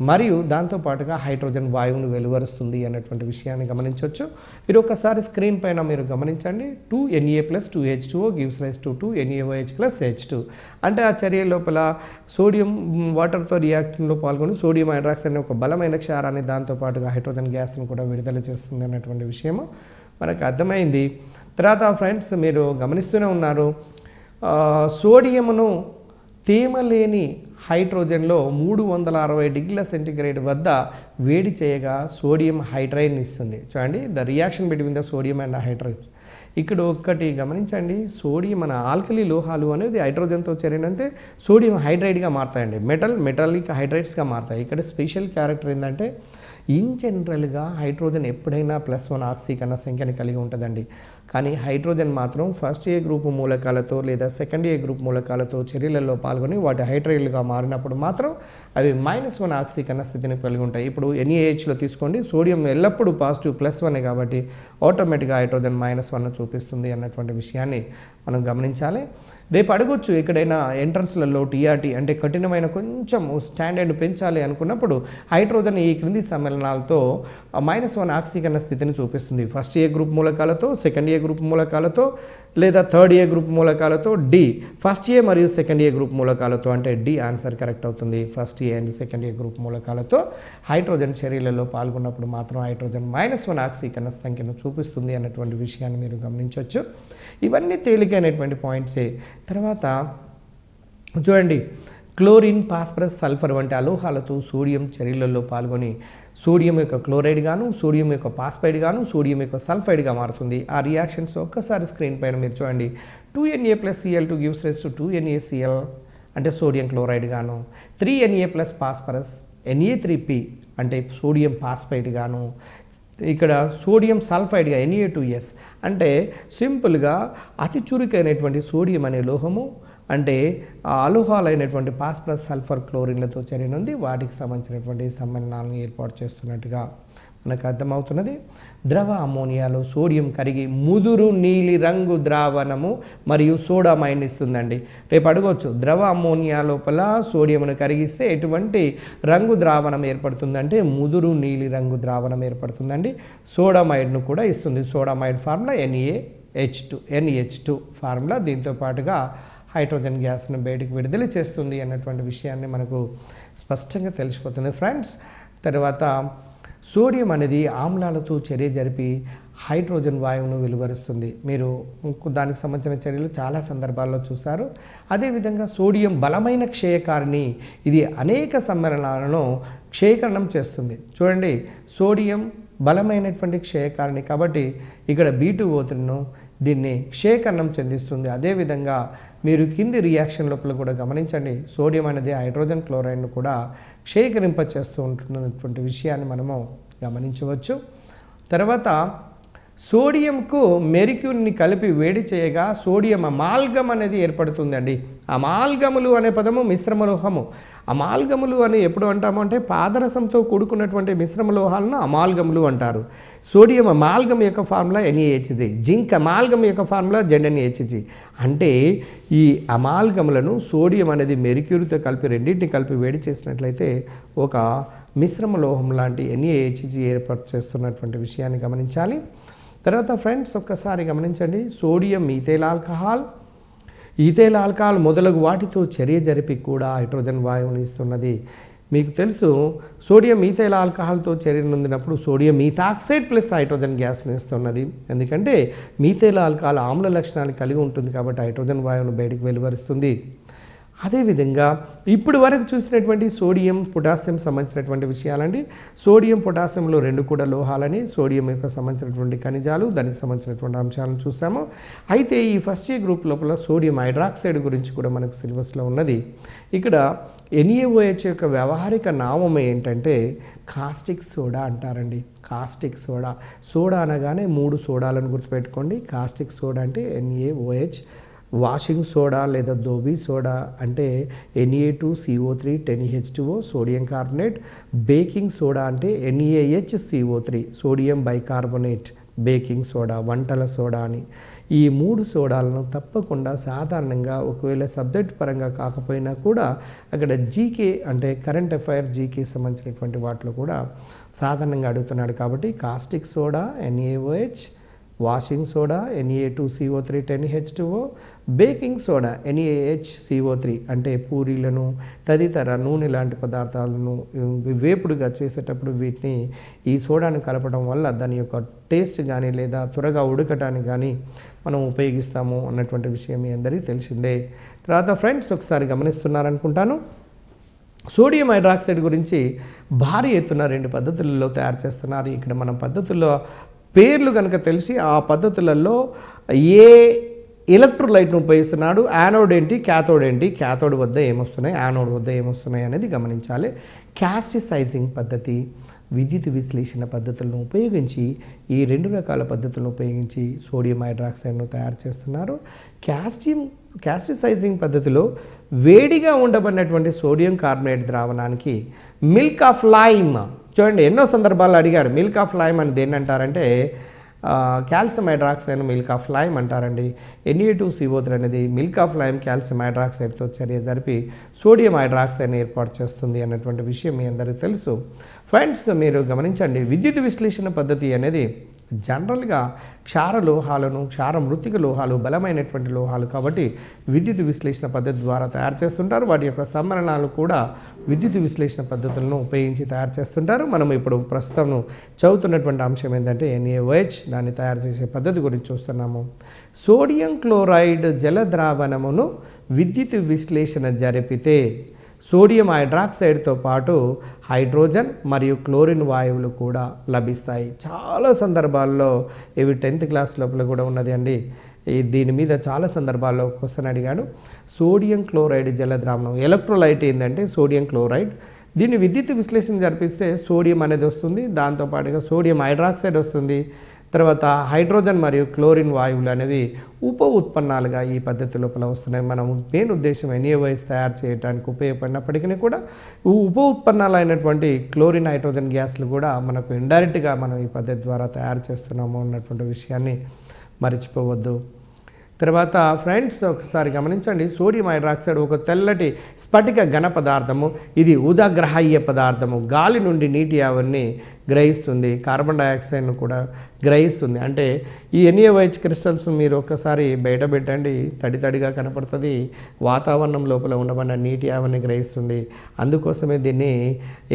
మరియు దాంతోపాటుగా హైడ్రోజన్ వాయువును వెలువరుస్తుంది అన్నటువంటి విషయాన్ని గమనించవచ్చు. మీరు ఒకసారి స్క్రీన్ పైన మీరు గమనించండి. 2Na + 2H2O gives rise to 2NaOH + H2. అంటే ఆ చర్య లోపల సోడియం వాటర్తో రియాక్టింగ్లో పాల్గొని సోడియం హైడ్రాక్సైడ్ అనే ఒక బలమైన క్షారాన్ని దాంతోపాటుగా హైడ్రోజన్ గ్యాస్ను కూడా విడుదల చేస్తుంది అన్నటువంటి విషయము మనకు అర్థమైంది. తర్వాత ఫ్రెండ్స్ మీరు గమనిస్తూనే ఉన్నారు. సోడియమును తేమలేని హైడ్రోజన్లో 360 డిగ్రీల సెంటీగ్రేడ్ వద్ద వేడి చేయగా సోడియం హైడ్రైడ్ని ఇస్తుంది. చూడండి, the reaction between the sodium and hydride. ఇక్కడ ఒక్కటి గమనించండి. సోడియం మన ఆల్కలీ లోహాలు అనేది హైడ్రోజన్తో చేరినంతే సోడియం హైడ్రైడ్గా మారుతాయండి. మెటాలిక్ హైడ్రైడ్స్గా మారుతాయి. ఇక్కడ స్పెషల్ క్యారెక్టర్ ఏంటంటే ఇన్ జనరల్గా హైడ్రోజన్ ఎప్పుడైనా +1 ఆక్సీకరణ సంఖ్యని కలిగి ఉంటుందండి. కానీ హైడ్రోజన్ మాత్రం ఫస్ట్ ఏ గ్రూప్ మూలకాలతో లేదా సెకండ్ ఏ గ్రూప్ మూలకాలతో చర్యలలో పాల్గొని వాటి హైడ్రైడ్లుగా మారినప్పుడు మాత్రం అవి -1 ఆక్సీకరణ స్థితిని కలిగి ఉంటాయి. ఇప్పుడు NaHలో తీసుకోండి. సోడియం ఎల్లప్పుడూ పాజిటివ్ +1 కాబట్టి ఆటోమేటిక్గా హైడ్రోజన్ -1 చూపిస్తుంది అన్నటువంటి విషయాన్ని మనం గమనించాలి. రేపు అడగొచ్చు ఎక్కడైనా ఎంట్రన్స్లలో TRT అంటే కఠినమైన కొంచెం స్టాండర్డ్ పెంచాలి అనుకున్నప్పుడు హైడ్రోజన్ ఈ క్రింది సమ్మేళనాలతో -1 ఆక్సీకరణ స్థితిని చూపిస్తుంది. ఫస్ట్ ఏ గ్రూప్ మూలకాలతో, సెకండ్ ఏ గ్రూప్ మూలకాలతో లేదా థర్డ్ ఏ గ్రూప్ మూలకాలతో, డి ఫస్ట్ ఏ మరియు సెకండ్ ఏ గ్రూప్ మూలకాలతో, అంటే డి ఆన్సర్ కరెక్ట్ అవుతుంది. First A and second A group మూలకాలతో హైడ్రోజన్ చర్యలలో పాల్గొన్నప్పుడు మాత్రం హైడ్రోజన్ -1 ఆక్సీకరణ సంఖ్యను చూపిస్తుంది అన్నటువంటి విషయాన్ని మీరు గమనించవచ్చు. ఇవన్నీ తేలికైనటువంటి పాయింట్సే. తర్వాత చూడండి, క్లోరిన్, ఫాస్ఫరస్, సల్ఫర్ వంటి అలోహాలతో సోడియం చర్యలలో పాల్గొని సోడియం యొక్క క్లోరైడ్ గాను, సోడియం యొక్క ఫాస్ఫైడ్ గాను, సోడియం యొక్క సల్ఫైడ్గా మారుతుంది. ఆ రియాక్షన్స్ ఒక్కసారి స్క్రీన్ పైన మీరు చూడండి. 2Na + Cl2 gives rise to 2NaCl అంటే సోడియం క్లోరైడ్ గాను, 3Na + ఫాస్ఫరస్ Na3P అంటే సోడియం ఫాస్ఫైడ్ గాను, ఇక్కడ సోడియం సల్ఫైడ్గా Na2S అంటే సింపుల్గా అతి చురుకైనటువంటి సోడియం అనే లోహము అంటే అలోహాలైనటువంటి ఫాస్ఫరస్, సల్ఫర్, క్లోరిన్లతో చేరినుంది. వాటికి సంబంధించినటువంటి సమ్మేళనాలను ఏర్పాటు చేస్తున్నట్టుగా మనకు అర్థమవుతున్నది. ద్రవ అమోనియాలో సోడియం కరిగి ముదురు నీలి రంగు ద్రావణము మరియు సోడామైన్ ఇస్తుందండి. రేపు అడగవచ్చు, ద్రవ అమోనియా లోపల సోడియంను కరిగిస్తే ఎటువంటి రంగు ద్రావణం ఏర్పడుతుందంటే ముదురు నీలి రంగు ద్రావణం ఏర్పడుతుందండి. సోడామైడ్ను కూడా ఇస్తుంది. సోడామైడ్ ఫార్ములా NaH2 ఫార్ములా. దీంతో పాటుగా హైడ్రోజన్ గ్యాస్ను బయటికి విడుదల చేస్తుంది అన్నటువంటి విషయాన్ని మనకు స్పష్టంగా తెలిసిపోతుంది ఫ్రెండ్స్. తర్వాత సోడియం అనేది ఆమ్లాలతో చర్య జరిపి హైడ్రోజన్ వాయువును వెలువరుస్తుంది. మీరు దానికి సంబంధించిన చర్యలు చాలా సందర్భాల్లో చూశారు. అదేవిధంగా సోడియం బలమైన క్షయకారిణి. ఇది అనేక సమ్మేళనాలను క్షయకరణం చేస్తుంది. చూడండి, సోడియం బలమైనటువంటి క్షయకారిణి కాబట్టి ఇక్కడ B2O3ను దీన్ని క్షయకరణం చెందిస్తుంది. అదేవిధంగా మీరు కింది రియాక్షన్ లోపల కూడా గమనించండి, సోడియం అనేది హైడ్రోజన్ క్లోరైడ్ను కూడా క్షయకరింప చేస్తూ ఉంటున్నటువంటి విషయాన్ని మనము గమనించవచ్చు. తర్వాత సోడియంకు మెర్క్యూరీని కలిపి వేడి చేయగా సోడియం అమాల్గమ్ అనేది ఏర్పడుతుందండి. అమాల్గములు అనే పదము మిశ్రమలోహము. అమాల్గములు అని ఎప్పుడు అంటాము అంటే పాదరసంతో కూడుకున్నటువంటి మిశ్రమలోహాలను అమాల్గములు అంటారు. సోడియం అమాల్గమ్ యొక్క ఫార్ములా NaHG, జింక్ అమాల్గమ్ యొక్క ఫార్ములా ZnHG. అంటే ఈ అమాల్గములను సోడియం అనేది మెర్క్యూరీతో కలిపి రెండింటిని కలిపి వేడి చేసినట్లయితే ఒక మిశ్రమలోహం లాంటి NaHG ఏర్పాటు చేస్తున్నటువంటి విషయాన్ని గమనించాలి. తర్వాత ఫ్రెండ్స్ ఒక్కసారి గమనించండి, సోడియం ఈథైల్ ఆల్కహాల్ మొదలగు వాటితో చర్య జరిపి కూడా హైడ్రోజన్ వాయువుని ఇస్తున్నది. మీకు తెలుసు, సోడియం ఈథైల్ ఆల్కహాల్తో చర్య నొందినప్పుడు సోడియం మీథాక్సైడ్ ప్లస్ హైడ్రోజన్ గ్యాస్ని ఇస్తున్నది. ఎందుకంటే మీథైల్ ఆల్కహాల్ ఆమ్ల లక్షణాన్ని కలిగి ఉంటుంది కాబట్టి హైడ్రోజన్ వాయువును బయటకు వెలువరుస్తుంది. అదేవిధంగా ఇప్పుడు వరకు చూసినటువంటి సోడియం పొటాషియం సంబంధించినటువంటి విషయాలండి. సోడియం పొటాషియంలో రెండు కూడా లోహాలని, సోడియం యొక్క సంబంధించినటువంటి ఖనిజాలు, దానికి సంబంధించినటువంటి అంశాలను చూసాము. అయితే ఈ ఫస్ట్ ఇయర్ గ్రూప్ లోపల సోడియం హైడ్రాక్సైడ్ గురించి కూడా మనకు సిలబస్లో ఉన్నది. ఇక్కడ NaOH యొక్క వ్యవహారిక నామం ఏంటంటే కాస్టిక్ సోడా అంటారండి. కాస్టిక్ సోడా, సోడా అనగానే 3 సోడాలను గుర్తుపెట్టుకోండి. కాస్టిక్ సోడా అంటే NaOH, వాషింగ్ సోడా లేదా దోబీ సోడా అంటే Na2CO3 10H2O sodium carbonate, baking soda అంటే NaHCO3 sodium bicarbonate baking soda, వంటల సోడా అని. ఈ 3 సోడాలను తప్పకుండా సాధారణంగా ఒకవేళ సబ్జెక్ట్ పరంగా కాకపోయినా కూడా అక్కడ జీకే అంటే కరెంట్ అఫైర్ జీకే సంబంధించినటువంటి వాటిలో కూడా సాధారణంగా అడుగుతున్నాడు. కాబట్టి caustic soda NaOH, washing soda Na2CO3 10H2O, baking soda NaHCO3 అంటే పూరీలను తదితర నూనె లాంటి పదార్థాలను వేపుడుగా చేసేటప్పుడు వీటిని ఈ సోడాను కలపడం వల్ల దాని యొక్క టేస్ట్ కానీ లేదా త్వరగా ఉడకటానికి కానీ మనం ఉపయోగిస్తాము అన్నటువంటి విషయం మీ అందరికీ తెలిసిందే. తర్వాత ఫ్రెండ్స్ ఒకసారి గమనిస్తున్నారనుకుంటాను, సోడియం హైడ్రాక్సైడ్ గురించి భారీ ఎత్తున 2 పద్ధతులలో తయారు చేస్తున్నారు. ఇక్కడ మనం పద్ధతుల్లో పేర్లు కనుక తెలిసి ఆ పద్ధతులలో ఏ ఎలక్ట్రోలైట్ను ఉపయోగిస్తున్నాడు, యానోడ్ ఏంటి, క్యాథోడ్ ఏంటి, క్యాథోడ్ వద్ద ఏమొస్తున్నాయి, యానోడ్ వద్ద ఏమొస్తున్నాయి అనేది గమనించాలి. క్యాస్టిసైజింగ్ పద్ధతి, విద్యుత్ విశ్లేషణ పద్ధతులను ఉపయోగించి ఈ 2 రకాల పద్ధతులను ఉపయోగించి సోడియం హైడ్రాక్సైడ్ను తయారు చేస్తున్నారు. క్యాస్టిసైజింగ్ పద్ధతిలో వేడిగా ఉండబడినటువంటి సోడియం కార్బోనేట్ ద్రావణానికి మిల్క్ ఆఫ్ లైమ్, చూడండి ఎన్నో సందర్భాల్లో అడిగాడు మిల్క్ ఆఫ్ లైమ్ అని దేన్ని అంటారంటే calcium hydroxide milk of lime అంటారండి. Na2CO3 అనేది మిల్క్ ఆఫ్ లైమ్ కాల్షియం హైడ్రాక్సైడ్తో చర్య జరిపి సోడియం హైడ్రాక్సైడ్ని ఏర్పాటు చేస్తుంది అన్నటువంటి విషయం మీ అందరికీ తెలుసు. ఫ్రెండ్స్ మీరు గమనించండి, విద్యుత్ విశ్లేషణ పద్ధతి అనేది జనరల్గా క్షార లోహాలను, క్షార మృతిక లోహాలు బలమైనటువంటి లోహాలు కాబట్టి విద్యుత్ విశ్లేషణ పద్ధతి ద్వారా తయారు చేస్తుంటారు. వాటి యొక్క సమ్మరణాలు కూడా విద్యుత్ విశ్లేషణ పద్ధతులను ఉపయోగించి తయారు చేస్తుంటారు. మనం ఇప్పుడు ప్రస్తుతం చదువుతున్నటువంటి అంశం ఏంటంటే NaOH, దాన్ని తయారు చేసే పద్ధతి గురించి చూస్తున్నాము. సోడియం క్లోరైడ్ జల ద్రావణమును విద్యుత్ విశ్లేషణ జరిపితే సోడియం హైడ్రాక్సైడ్తో పాటు హైడ్రోజన్ మరియు క్లోరిన్ వాయువులు కూడా లభిస్తాయి. చాలా సందర్భాల్లో ఇవి 10th క్లాస్ లోపల కూడా ఉన్నది అండి. దీని మీద చాలా సందర్భాల్లో క్వశ్చన్ అడిగాడు. సోడియం క్లోరైడ్ జల ద్రావణం, ఎలక్ట్రోలైట్ ఏంటంటే సోడియం క్లోరైడ్, దీన్ని విద్యుత్ విశ్లేషణ జరిపిస్తే సోడియం అనేది వస్తుంది, దాంతోపాటుగా సోడియం హైడ్రాక్సైడ్ వస్తుంది, తర్వాత హైడ్రోజన్ మరియు క్లోరిన్ వాయువులు అనేవి ఉప ఉత్పన్నాలుగా ఈ పద్ధతి లోపల వస్తున్నాయి. మనం మెయిన్ ఉద్దేశం NaOH తయారు చేయడానికి ఉపయోగపడినప్పటికీ కూడా ఉప ఉత్పన్నాలు అయినటువంటి క్లోరిన్, హైడ్రోజన్ గ్యాస్లు కూడా మనకు ఇండైరెక్ట్గా మనం ఈ పద్ధతి ద్వారా తయారు చేస్తున్నాము అన్నటువంటి విషయాన్ని మర్చిపోవద్దు. తర్వాత ఫ్రెండ్స్ ఒకసారి గమనించండి, సోడియం హైడ్రాక్సైడ్ ఒక తెల్లటి స్ఫటిక ఘన పదార్థము. ఇది ఉదాగ్రాహ్య పదార్థము, గాలి నుండి నీటి ఆవిరిని గ్రహిస్తుంది, కార్బన్ డైఆక్సైడ్ను కూడా గ్రహిస్తుంది. అంటే ఈ NaOH క్రిస్టల్స్ మీరు ఒక్కసారి బయట పెట్టండి, తడిగా కనపడుతుంది, వాతావరణం లోపల ఉండబడిన నీటి ఆవిరిని గ్రహిస్తుంది. అందుకోసమే దీన్ని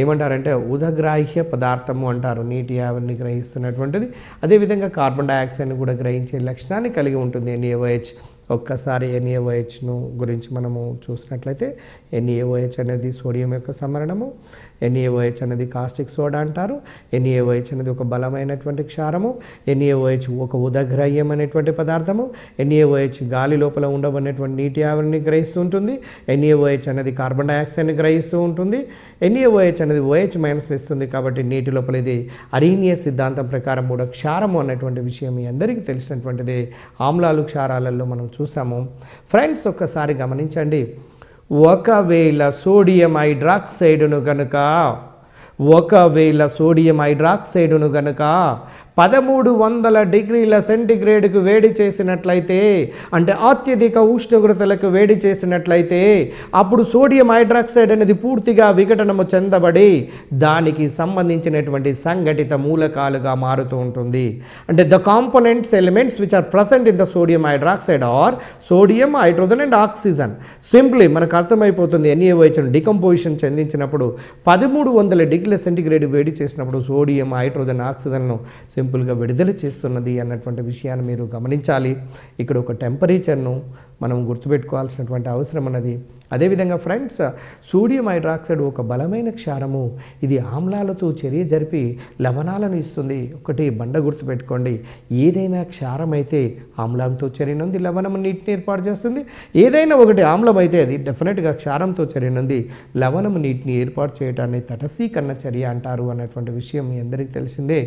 ఏమంటారంటే ఉదగ్రాహ్య పదార్థము అంటారు, నీటి ఆవిరిని గ్రహిస్తున్నటువంటిది. అదేవిధంగా కార్బన్ డైఆక్సైడ్ను కూడా గ్రహించే లక్షణాన్ని కలిగి ఉంటుంది NaOH. ఒక్కసారి NaOHను గురించి మనము చూసినట్లయితే NaOH అనేది సోడియం యొక్క సమ్మరణము, NaOH అనేది కాస్టిక్ సోడా అంటారు, NaOH అనేది ఒక బలమైనటువంటి క్షారము, NaOH ఒక ఉదగ్రాహ్యం అనేటువంటి పదార్థము, NaOH గాలి లోపల ఉండబడినటువంటి నీటి ఆవిరిని గ్రహిస్తూ ఉంటుంది, NaOH అనేది కార్బన్ డైఆక్సైడ్ని గ్రహిస్తూ ఉంటుంది, NaOH అనేది OH మైనస్ ఇస్తుంది. కాబట్టి నీటి లోపల ఇది అరీనియ సిద్ధాంతం ప్రకారం కూడా క్షారము అన్నటువంటి విషయం మీ అందరికీ తెలిసినటువంటిది. ఆమ్లాలు క్షారాలలో మనం చూసాము. ఫ్రెండ్స్ ఒక్కసారి గమనించండి, ఒకవేళ సోడియం హైడ్రాక్సైడ్ను కనుక 1300 డిగ్రీల సెంటిగ్రేడ్కు వేడి చేసినట్లయితే, అంటే అత్యధిక ఉష్ణోగ్రతలకు వేడి చేసినట్లయితే అప్పుడు సోడియం హైడ్రాక్సైడ్ అనేది పూర్తిగా విఘటనము చెందబడి దానికి సంబంధించినటువంటి సంఘటిత మూలకాలుగా మారుతూ ఉంటుంది. అంటే the components elements which are present in the sodium hydroxide or sodium, hydrogen and oxygen. Simply మనకు అర్థమైపోతుంది, NaOH డికంపోజిషన్ చెందించినప్పుడు 1300 డిగ్రీల సెంటిగ్రేడ్ వేడి చేసినప్పుడు సోడియం, హైడ్రోజన్, ఆక్సిజన్ను సింపుల్గా విడుదల చేస్తున్నది అన్నటువంటి విషయాన్ని మీరు గమనించాలి. ఇక్కడ ఒక టెంపరేచర్ను మనం గుర్తుపెట్టుకోవాల్సినటువంటి అవసరం అన్నది. అదేవిధంగా ఫ్రెండ్స్, సోడియం హైడ్రాక్సైడ్ ఒక బలమైన క్షారము. ఇది ఆమ్లాలతో చర్య జరిపి లవణాలను ఇస్తుంది. ఒకటి బండ గుర్తుపెట్టుకోండి, ఏదైనా క్షారం అయితే ఆమ్లంతో చర్యనుంది, లవణం నీటిని ఏర్పాటు చేస్తుంది. ఏదైనా ఒకటి ఆమ్లం అయితే అది డెఫినెట్గా క్షారంతో చర్యనుంది, లవణం నీటిని ఏర్పాటు చేయడాన్ని తటస్థీకరణ చర్య అంటారు అన్నటువంటి విషయం మీ అందరికీ తెలిసిందే.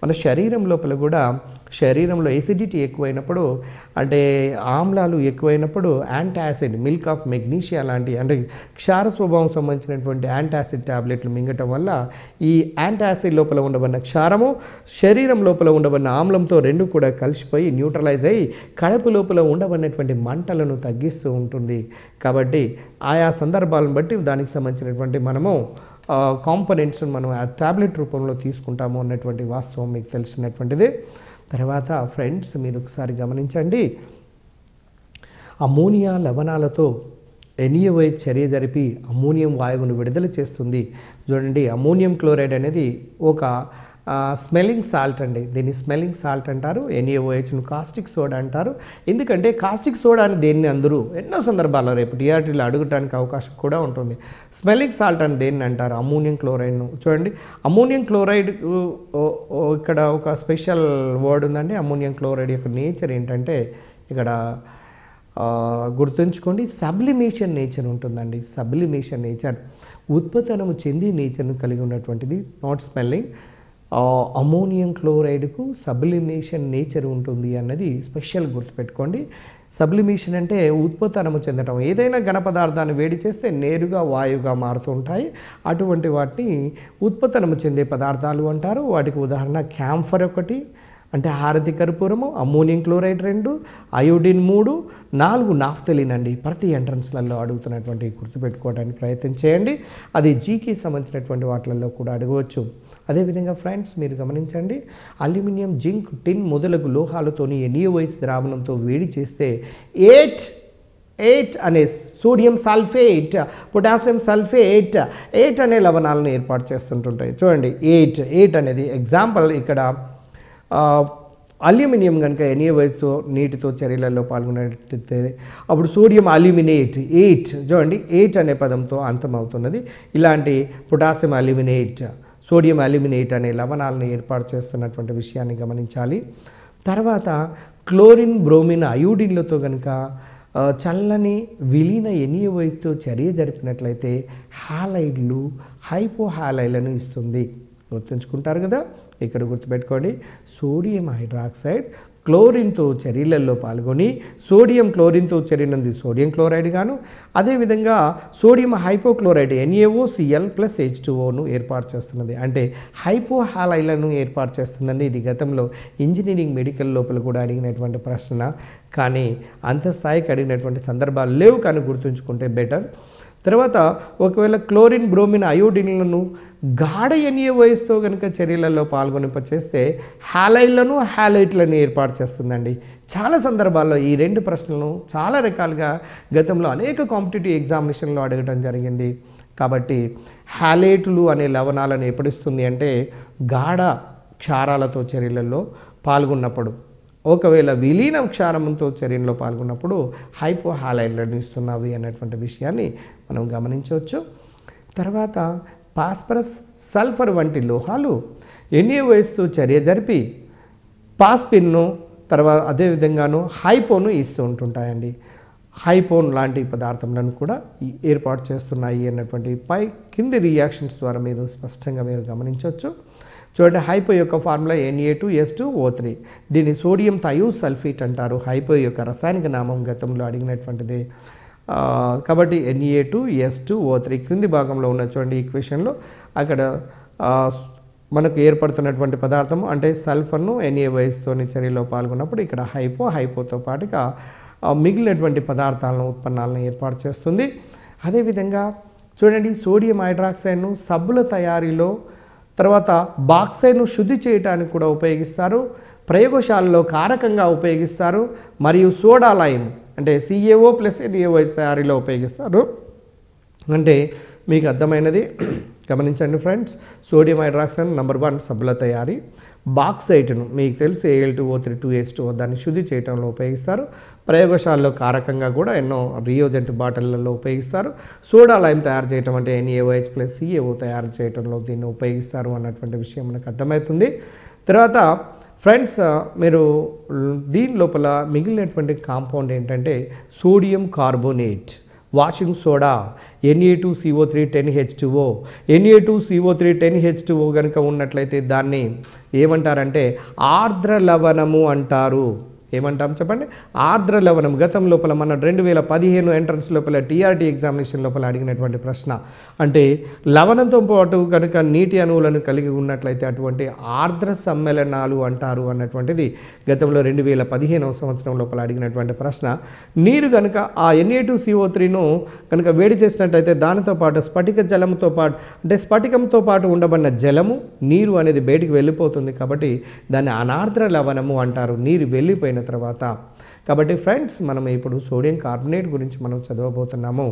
మన శరీరం లోపల కూడా శరీరంలో ఎసిడిటీ ఎక్కువైనప్పుడు, అంటే ఆమ్లాలు ఎక్కువైనప్పుడు యాంటాసిడ్, మిల్క్ ఆఫ్ మెగ్నీషియా లాంటి అంటే క్షార స్వభావం సంబంధించినటువంటి యాంటాసిడ్ టాబ్లెట్లు మింగటం వల్ల ఈ యాంటాసిడ్ లోపల ఉండబడిన క్షారము శరీరం లోపల ఉండబడిన ఆమ్లంతో రెండు కూడా కలిసిపోయి న్యూట్రలైజ్ అయ్యి కడుపు లోపల ఉండబడినటువంటి మంటలను తగ్గిస్తూ ఉంటుంది. కాబట్టి ఆయా సందర్భాలను బట్టి దానికి సంబంధించినటువంటి మనము కాంపోనెంట్స్ మనం ఆ టాబ్లెట్ రూపంలో తీసుకుంటాము అన్నటువంటి వాస్తవం మీకు తెలిసినటువంటిదే. తర్వాత ఫ్రెండ్స్, మీరు ఒకసారి గమనించండి, అమోనియా లవణాలతో NaOH చర్య జరిపి అమోనియం వాయువును విడుదల చేస్తుంది. చూడండి, అమోనియం క్లోరైడ్ అనేది ఒక స్మెల్లింగ్ సాల్ట్ అండి. దీన్ని స్మెల్లింగ్ సాల్ట్ అంటారు. NaOHను కాస్టిక్ సోడా అంటారు. ఎందుకంటే కాస్టిక్ సోడా అని దేన్ని అందరూ ఎన్నో సందర్భాల్లో రేపు టీఆర్టీలో అడగడానికి అవకాశం కూడా ఉంటుంది. స్మెల్లింగ్ సాల్ట్ అని దేన్ని అంటారు? అమోనియం క్లోరైడ్ను. చూడండి, అమోనియం క్లోరైడ్ ఇక్కడ ఒక స్పెషల్ వర్డ్ ఉందండి. అమోనియం క్లోరైడ్ యొక్క నేచర్ ఏంటంటే ఇక్కడ గుర్తుంచుకోండి, సబ్లిమేషన్ నేచర్ ఉంటుందండి. సబ్లిమేషన్ నేచర్ ఉత్పతనము చెంది నేచర్ను కలిగి ఉన్నటువంటిది, నాట్ స్మెల్లింగ్. అమోనియం క్లోరైడ్కు సబ్లిమేషన్ నేచర్ ఉంటుంది అన్నది స్పెషల్ గుర్తుపెట్టుకోండి. సబ్లిమేషన్ అంటే ఉత్పతనము చెందడం. ఏదైనా ఘన పదార్థాన్ని వేడి చేస్తే నేరుగా వాయువుగా మారుతూ ఉంటాయి. అటువంటి వాటిని ఉత్పతనము చెందే పదార్థాలు అంటారు. వాటికి ఉదాహరణ క్యాంఫర్ ఒకటి, అంటే హారతి కర్పూరము, అమోనియం క్లోరైడ్ 2, అయోడిన్ 3, 4 నాఫ్థలిన్ అండి. ప్రతి ఎంట్రన్స్లలో అడుగుతున్నటువంటి గుర్తుపెట్టుకోవడానికి ప్రయత్నం చేయండి. అది జీకి సంబంధించినటువంటి వాటిలలో కూడా అడగవచ్చు. అదేవిధంగా ఫ్రెండ్స్, మీరు గమనించండి, అల్యూమినియం, జింక్, టిన్ మొదలగు లోహాలతోని NaOH ద్రావణంతో వేడి చేస్తే 8 అనే సోడియం సల్ఫేట్, పొటాషియం సల్ఫేట్, 8 అనే లవణాలను ఏర్పాటు చేస్తుంటుంటాయి. చూడండి, 8 అనేది ఎగ్జాంపుల్. ఇక్కడ అల్యూమినియం కనుక NaOHతో నీటితో చర్యలలో పాల్గొనేటైతే అప్పుడు సోడియం అల్యూమినేట్ 8. చూడండి, 8 అనే పదంతో అంతమవుతున్నది. ఇలాంటి పొటాషియం అల్యూమినేట్, సోడియం అల్యూమినేట్ అనే లవణాలను ఏర్పాటు చేస్తున్నటువంటి విషయాన్ని గమనించాలి. తర్వాత క్లోరిన్, బ్రోమిన్, అయోడిన్లతో కనుక చల్లని విలీన NaOHతో చర్య జరిపినట్లయితే హాలైడ్లు, హైపోహాలైడ్లను ఇస్తుంది. గుర్తుంచుకుంటారు కదా. ఇక్కడ గుర్తుపెట్టుకోండి, సోడియం హైడ్రాక్సైడ్ క్లోరిన్తో చర్యలలో పాల్గొని సోడియం క్లోరిన్తో చర్యనుంది సోడియం క్లోరైడ్ గాను, అదేవిధంగా సోడియం హైపోక్లోరైడ్ NaOCl+H2Oను ఏర్పాటు చేస్తున్నది. అంటే హైపోహాలైడ్లను ఏర్పాటు చేస్తుందండి. ఇది గతంలో ఇంజనీరింగ్ మెడికల్ లోపల కూడా అడిగినటువంటి ప్రశ్న, కానీ అంత స్థాయికి అడిగినటువంటి సందర్భాలు లేవు, కానీ గుర్తుంచుకుంటే బెటర్. తర్వాత ఒకవేళ క్లోరిన్, బ్రోమిన్, అయోడిన్లను గాఢ NaOHతో కనుక చర్యలలో పాల్గొనింపచేస్తే హాలైడ్లను, హాలైట్లను ఏర్పాటు చేస్తుందండి. చాలా సందర్భాల్లో ఈ రెండు ప్రశ్నలను చాలా రకాలుగా గతంలో అనేక కాంపిటేటివ్ ఎగ్జామినేషన్లో అడగడం జరిగింది. కాబట్టి హాలైట్లు అనే లవణాలను ఎప్పుడిస్తుంది అంటే గాఢ క్షారాలతో చర్యలలో పాల్గొన్నప్పుడు. ఒకవేళ విలీన క్షారంతో చర్యలో పాల్గొన్నప్పుడు హైపోహాలైడ్లను ఇస్తున్నవి అన్నటువంటి విషయాన్ని మనం గమనించవచ్చు. తర్వాత ఫాస్ఫరస్, సల్ఫర్ వంటి లోహాలు NaOHతో చర్య జరిపి పాస్పిన్ను, తర్వాత అదేవిధంగాను హైపోను ఇస్తూ ఉంటుంటాయండి. హైపోన్ లాంటి పదార్థములను కూడా ఏర్పాటు చేస్తున్నాయి అన్నటువంటి కింది రియాక్షన్స్ ద్వారా మీరు స్పష్టంగా మీరు గమనించవచ్చు. చూడండి, హైపో యొక్క ఫార్ములా Na2S2O3. దీన్ని సోడియం థయో సల్ఫేట్ అంటారు. హైపో యొక్క రసాయనిక నామం గతంలో అడిగినటువంటిది. కాబట్టి Na2S2O3 క్రింది భాగంలో ఉన్న చూడండి ఈక్వేషన్లో అక్కడ మనకు ఏర్పడుతున్నటువంటి పదార్థము అంటే సల్ఫర్ను NaOHతో చర్యలో పాల్గొన్నప్పుడు ఇక్కడ హైపోతో పాటుగా మిగిలినటువంటి పదార్థాలను, ఉత్పన్నాలను ఏర్పాటు చేస్తుంది. అదేవిధంగా చూడండి, సోడియం హైడ్రాక్సైడ్ను సబ్బుల తయారీలో, తర్వాత బాక్సైడ్ను శుద్ధి చేయడానికి కూడా ఉపయోగిస్తారు. ప్రయోగశాలలో కారకంగా ఉపయోగిస్తారు. మరియు సోడా లైమ్ అంటే CaO+NaOH తయారీలో ఉపయోగిస్తారు. అంటే మీకు అర్థమైనది. గమనించండి ఫ్రెండ్స్, సోడియం హైడ్రాక్సైడ్ నెంబర్ 1 సబ్బుల తయారీ. బాక్సైట్ను మీకు తెలుసు Al2O3 2H2O దాన్ని శుద్ధి చేయడంలో ఉపయోగిస్తారు. ప్రయోగశాలలో కారకంగా కూడా ఎన్నో రియోజెంట్ బాటిళ్లలో ఉపయోగిస్తారు. సోడా లైమ్ తయారు చేయడం అంటే NaOH + CaO తయారు చేయడంలో దీన్ని ఉపయోగిస్తారు అన్నటువంటి విషయం మనకు అర్థమవుతుంది. తర్వాత ఫ్రెండ్స్, మీరు దీని లోపల మిగిలినటువంటి కాంపౌండ్ ఏంటంటే sodium carbonate, washing soda, Na2CO3 10H2O. Na2CO3 10H2O కనుక ఉన్నట్లయితే దాన్ని ఏమంటారంటే ఆర్ద్ర లవణము అంటారు. ఏమంటాం చెప్పండి? ఆర్ద్ర లవణం. గతం లోపల మన 2015 ఎంట్రన్స్ లోపల TRT ఎగ్జామినేషన్ లోపల అడిగినటువంటి ప్రశ్న. అంటే లవణంతో పాటు కనుక నీటి అణువులను కలిగి ఉన్నట్లయితే అటువంటి ఆర్ద్ర సమ్మేళనాలు అంటారు అన్నటువంటిది గతంలో 2015వ సంవత్సరం లోపల అడిగినటువంటి ప్రశ్న. నీరు కనుక ఆ Na2CO3ను కనుక వేడి చేసినట్లయితే దానితో పాటు స్ఫటిక జలంతో పాటు అంటే స్ఫటికంతో పాటు ఉండబడిన జలము నీరు అనేది బయటికి వెళ్ళిపోతుంది. కాబట్టి దాన్ని అనార్ద్ర లవణము అంటారు, నీరు వెళ్ళిపోయిన తర్వాత. కాబట్టి ఫ్రెండ్స్, మనం ఇప్పుడు సోడియం కార్బోనేట్ గురించి మనం చదవబోతున్నాము.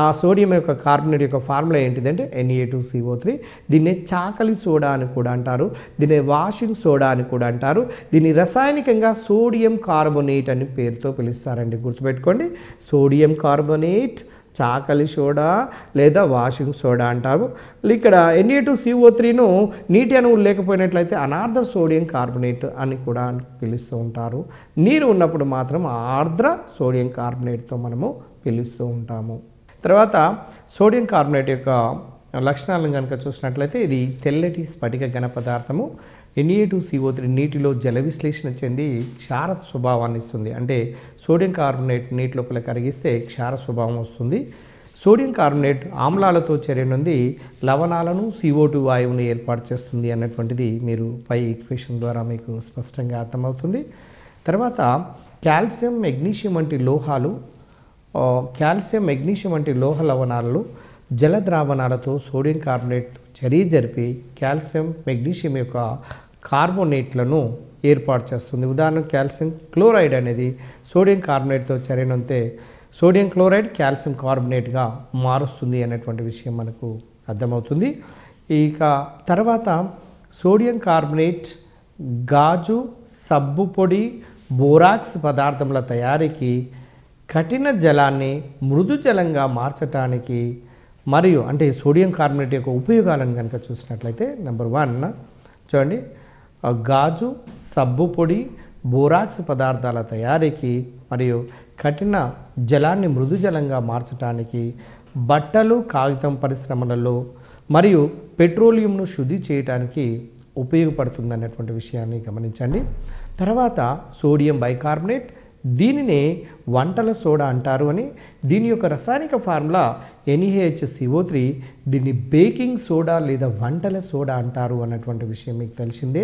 ఆ సోడియం యొక్క కార్బోనేట్ యొక్క ఫార్ములా ఏంటిదంటే Na2CO3. దీన్ని చాకలి సోడా అని కూడా అంటారు, దీన్ని వాషింగ్ సోడా అని కూడా అంటారు. దీన్ని రసాయనికంగా సోడియం కార్బోనేట్ అని పేరుతో పిలుస్తారండి. గుర్తుపెట్టుకోండి, సోడియం కార్బోనేట్, చాకలి సోడా లేదా వాషింగ్ సోడా అంటారు. ఇక్కడ Na2CO3ను నీటి అణువులు లేకపోయినట్లయితే అనార్ద్ర సోడియం కార్బోనేట్ అని కూడా పిలుస్తూ ఉంటారు. నీరు ఉన్నప్పుడు మాత్రం ఆర్ద్ర సోడియం కార్బోనేట్తో మనము పిలుస్తూ ఉంటాము. తర్వాత సోడియం కార్బోనేట్ యొక్క లక్షణాలను కనుక చూసినట్లయితే ఇది తెల్లటి స్ఫటిక ఘన పదార్థము. Na2CO3 నీటిలో జల విశ్లేషణ చెంది క్షార స్వభావాన్ని ఇస్తుంది. అంటే సోడియం కార్బోనేట్ నీటి లోపల కరిగిస్తే క్షార స్వభావం వస్తుంది. సోడియం కార్బోనేట్ ఆమ్లాలతో చర్య నుండి లవణాలను CO2 వాయువును ఏర్పాటు చేస్తుంది అన్నటువంటిది మీరు పై ఈక్వేషన్ ద్వారా మీకు స్పష్టంగా అర్థమవుతుంది. తర్వాత కాల్షియం మెగ్నీషియం వంటి లోహ లవణాలలో జల ద్రావణాలతో సోడియం కార్బోనేట్ చర్య జరిపి కాల్షియం మెగ్నీషియం యొక్క కార్బోనేట్లను ఏర్పాటు చేస్తుంది. ఉదాహరణకు కాల్షియం క్లోరైడ్ అనేది సోడియం కార్బోనేట్తో చర్యనంతే సోడియం క్లోరైడ్ కాల్షియం కార్బోనేట్గా మారుస్తుంది అనేటువంటి విషయం మనకు అర్థమవుతుంది. ఇక తర్వాత సోడియం కార్బోనేట్ గాజు, సబ్బు పొడి, బోరాక్స్ పదార్థముల తయారీకి, కఠిన జలాన్ని మృదు జలంగా మార్చడానికి మరియు అంటే సోడియం కార్బోనేట్ యొక్క ఉపయోగాలను కనుక చూసినట్లయితే నెంబర్ 1 చూడండి, గాజు, సబ్బు పొడి, బోరాక్స్ పదార్థాల తయారీకి మరియు కఠిన జలాన్ని మృదు జలంగా మార్చడానికి, బట్టలు, కాగితం పరిశ్రమలలో మరియు పెట్రోలియంను శుద్ధి చేయడానికి ఉపయోగపడుతుంది అన్నటువంటి విషయాన్ని గమనించండి. తర్వాత సోడియం బైకార్బోనేట్, దీనినే వంటల సోడా అంటారు అని. దీని యొక్క రసాయనిక ఫార్ములా NaHCO3. దీన్ని బేకింగ్ సోడా లేదా వంటల సోడా అంటారు అన్నటువంటి విషయం మీకు తెలిసిందే.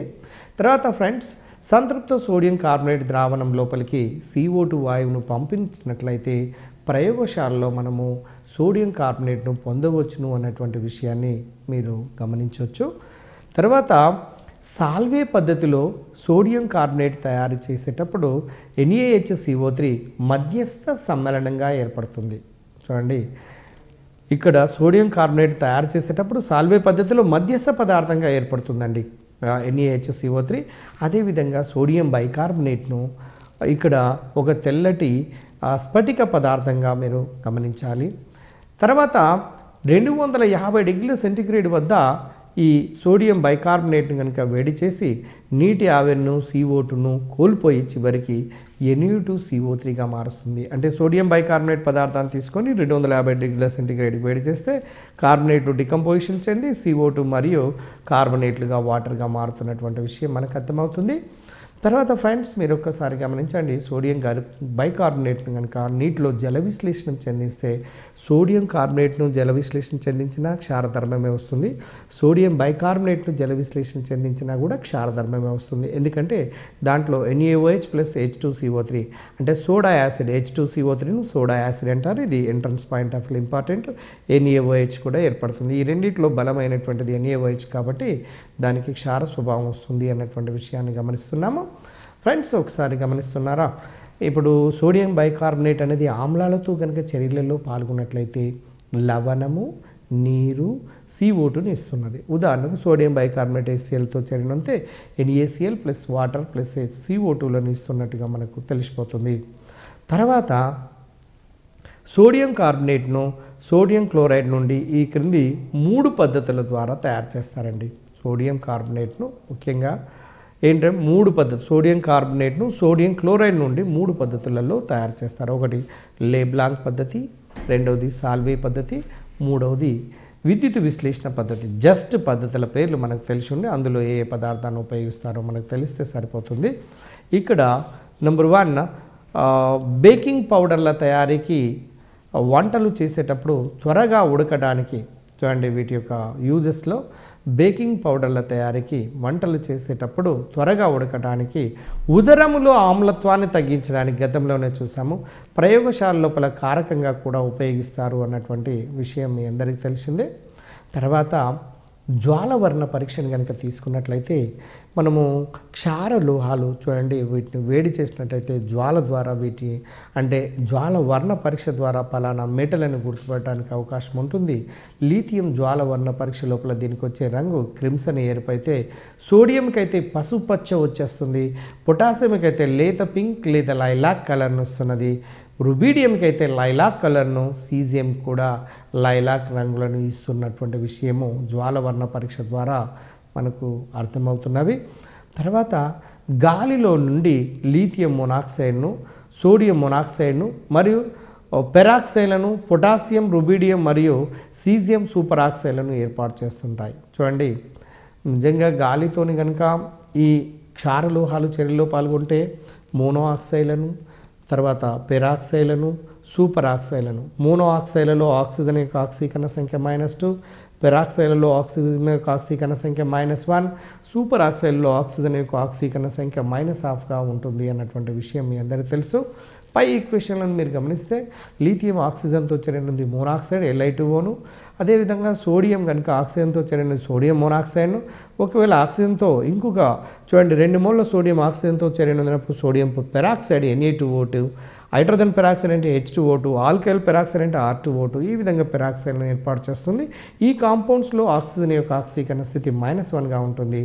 తర్వాత ఫ్రెండ్స్, సంతృప్త సోడియం కార్బోనేట్ ద్రావణం లోపలికి CO2 వాయువును పంపించినట్లయితే ప్రయోగశాలలో మనము సోడియం కార్బోనేట్ను పొందవచ్చును అన్నటువంటి విషయాన్ని మీరు గమనించవచ్చు. తర్వాత సాల్వే పద్ధతిలో సోడియం కార్బోనేట్ తయారు చేసేటప్పుడు NaHCO3 మధ్యస్థ సమ్మేళనంగా ఏర్పడుతుంది. చూడండి, ఇక్కడ సోడియం కార్బోనేట్ తయారు చేసేటప్పుడు సాల్వే పద్ధతిలో మధ్యస్థ పదార్థంగా ఏర్పడుతుందండి NaHCO3. అదేవిధంగా సోడియం బైకార్బోనేట్ను ఇక్కడ ఒక తెల్లటి స్ఫటిక పదార్థంగా మీరు గమనించాలి. తర్వాత 250 డిగ్రీల సెంటీగ్రేడ్ వద్ద ఈ సోడియం బైకార్బోనేట్ను కనుక వేడి చేసి నీటి ఆవిరిను CO2ను కోల్పోయి చివరికి Na2CO3గా మారుస్తుంది. అంటే సోడియం బైకార్బోనేట్ పదార్థాన్ని తీసుకొని 250 డిగ్రీల సెంటీగ్రేడ్కి వేడి చేస్తే కార్బోనేట్లు డికంపోజిషన్ చెంది CO2 మరియు కార్బోనేట్లుగా వాటర్గా మారుతున్నటువంటి విషయం మనకు అర్థమవుతుంది. తర్వాత ఫ్రెండ్స్, మీరు ఒక్కసారి గమనించండి, సోడియం బైకార్బోనేట్ను కనుక నీటిలో జల విశ్లేషణ చెందిస్తే సోడియం కార్బోనేట్ను జల విశ్లేషణ చెందించిన క్షారధర్మమే వస్తుంది. సోడియం బైకార్బోనేట్ను జల విశ్లేషణ చెందించినా కూడా క్షారధర్మమే వస్తుంది. ఎందుకంటే దాంట్లో NaOH + H2CO3 అంటే సోడా యాసిడ్, H2CO3ను సోడా యాసిడ్ అంటారు. ఇది entrance point of view important. NaOH కూడా ఏర్పడుతుంది. ఈ రెండిట్లో బలమైనటువంటిది NaOH కాబట్టి దానికి క్షార స్వభావం వస్తుంది అన్నటువంటి విషయాన్ని గమనిస్తున్నాము. ఫ్రెండ్స్, ఒకసారి గమనిస్తున్నారా, ఇప్పుడు సోడియం బైకార్బోనేట్ అనేది ఆమ్లాలతో కనుక చర్యలలో పాల్గొన్నట్లయితే లవణము, నీరు CO2ని ఇస్తున్నది. ఉదాహరణకు సోడియం బైకార్బోనేట్ HClతో చేరినంతే NaCl ప్లస్ వాటర్ ప్లస్ CO2లను ఇస్తున్నట్టుగా మనకు తెలిసిపోతుంది. తర్వాత సోడియం కార్బోనేట్ను సోడియం క్లోరైడ్ నుండి ఈ క్రింది 3 పద్ధతుల ద్వారా తయారు చేస్తారండి. సోడియం కార్బోనేట్ను ముఖ్యంగా ఏంటంటే 3 పద్ధతులు, సోడియం కార్బోనేట్ను సోడియం క్లోరైడ్ నుండి 3 పద్ధతులలో తయారు చేస్తారు. ఒకటి లేబ్లాంక్ పద్ధతి, రెండవది సాల్వే పద్ధతి, మూడవది విద్యుత్ విశ్లేషణ పద్ధతి. జస్ట్ పద్ధతుల పేర్లు మనకు తెలిసి ఉండి అందులో ఏ పదార్థాన్ని ఉపయోగిస్తారో మనకు తెలిస్తే సరిపోతుంది. ఇక్కడ నెంబర్ 1 బేకింగ్ పౌడర్ల తయారీకి వంటలు చేసేటప్పుడు త్వరగా ఉడకడానికి చూడండి. వీటి యొక్క యూజెస్లో బేకింగ్ పౌడర్ల తయారీకి వంటలు చేసేటప్పుడు త్వరగా ఉడకడానికి, ఉదరములో ఆమ్లత్వాన్ని తగ్గించడానికి గతంలోనే చూసాము, ప్రయోగశాల లోపల కారకంగా కూడా ఉపయోగిస్తారు అన్నటువంటి విషయం మీ అందరికీ తెలిసిందే. తర్వాత జ్వాలవర్ణ పరీక్షను కనుక తీసుకున్నట్లయితే మనము క్షార లోహాలు చూడండి, వీటిని వేడి చేసినట్లయితే జ్వాల ద్వారా అంటే జ్వాల వర్ణ పరీక్ష ద్వారా పలానా మెటలను గుర్తుపట్టడానికి అవకాశం ఉంటుంది. లీథియం జ్వాల వర్ణ పరీక్ష లోపల దీనికి వచ్చే రంగు క్రిమ్సన్ ఏర్పైతే, సోడియంకి అయితే పసుపచ్చ వచ్చేస్తుంది, పొటాషియంకి అయితే లేత పింక్ లేదా లైలాక్ కలర్ను వస్తున్నది, రుబీడియంకి అయితే లైలాక్ కలర్ను, సీజియం కూడా లైలాక్ రంగులను ఇస్తున్నటువంటి విషయము జ్వాలవర్ణ పరీక్ష ద్వారా మనకు అర్థమవుతున్నవి. తర్వాత గాలిలో నుండి లీథియం మొనాక్సైడ్ను, సోడియం మొనాక్సైడ్ను మరియు పెరాక్సైడ్లను, పొటాషియం, రుబీడియం మరియు సీజియం సూపర్ ఆక్సైడ్లను ఏర్పాటు చేస్తుంటాయి. చూడండి, నిజంగా గాలితోని కనుక ఈ క్షారలోహాలు చర్యలో పాల్గొంటే మోనో ఆక్సైడ్లను, తర్వాత పెరాక్సైడ్లను, సూపర్ ఆక్సైడ్లను. మోనో ఆక్సైడ్లలో ఆక్సిజన్ యొక్క ఆక్సీకరణ సంఖ్య -2, పెరాక్సైడ్లలో ఆక్సిజన్ యొక్క ఆక్సీకరణ సంఖ్య -1, సూపర్ ఆక్సైడ్లో ఆక్సిజన్ యొక్క ఆక్సీకరణ సంఖ్య -1/2గా ఉంటుంది అన్నటువంటి విషయం మీ అందరికీ తెలుసు. పై ఈక్వేషన్లను మీరు గమనిస్తే లీథియం ఆక్సిజన్తో చేరినది మోనాక్సైడ్ Li2Oను, అదేవిధంగా సోడియం కనుక ఆక్సిజన్తో చేరినది సోడియం మోనాక్సైడ్ను. ఒకవేళ ఆక్సిజన్తో ఇంకొక చూడండి 2 మోల్ల సోడియం ఆక్సిజన్తో చేరినప్పుడు sodium peroxide Na2O2, hydrogen peroxide అంటే H2O2, ఆల్కైల్ పెరాక్సైడ్ అంటే R2O2. ఈ విధంగా పెరాక్సైడ్ను ఏర్పాటు చేస్తుంది. ఈ కాంపౌండ్స్లో ఆక్సిజన్ యొక్క ఆక్సీకరణ స్థితి -1గా ఉంటుంది.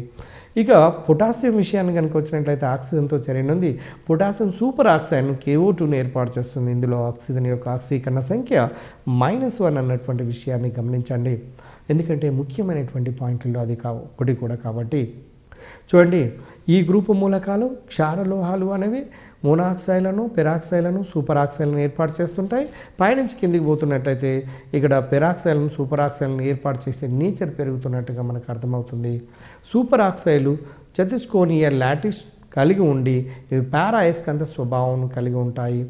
ఇక పొటాషియం విషయాన్ని కనుక వచ్చినట్లయితే ఆక్సిజన్తో చేరినది పొటాషియం సూపర్ ఆక్సైడ్ను KO2ను ఏర్పాటు చేస్తుంది. ఇందులో ఆక్సిజన్ యొక్క ఆక్సీకరణ సంఖ్య -1 అన్నటువంటి విషయాన్ని గమనించండి. ఎందుకంటే ముఖ్యమైనటువంటి పాయింట్లలో అది ఒకటి కూడా. కాబట్టి చూడండి, ఈ గ్రూపు మూలకాలు క్షారలోహాలు అనేవి మోనాక్సైడ్లను, పెరాక్సైడ్లను, సూపర్ ఆక్సైడ్లను ఏర్పాటు చేస్తుంటాయి. పైనుంచి కిందికి పోతున్నట్లయితే ఇక్కడ పెరాక్సైడ్లను, సూపర్ ఆక్సైడ్లను ఏర్పాటు చేసే నేచర్ పెరుగుతున్నట్టుగా మనకు అర్థమవుతుంది. సూపర్ ఆక్సైడ్లు చతుష్కోణీయ లాటిస్ కలిగి ఉండి ఇవి పారాయస్కంత స్వభావం కలిగి ఉంటాయి,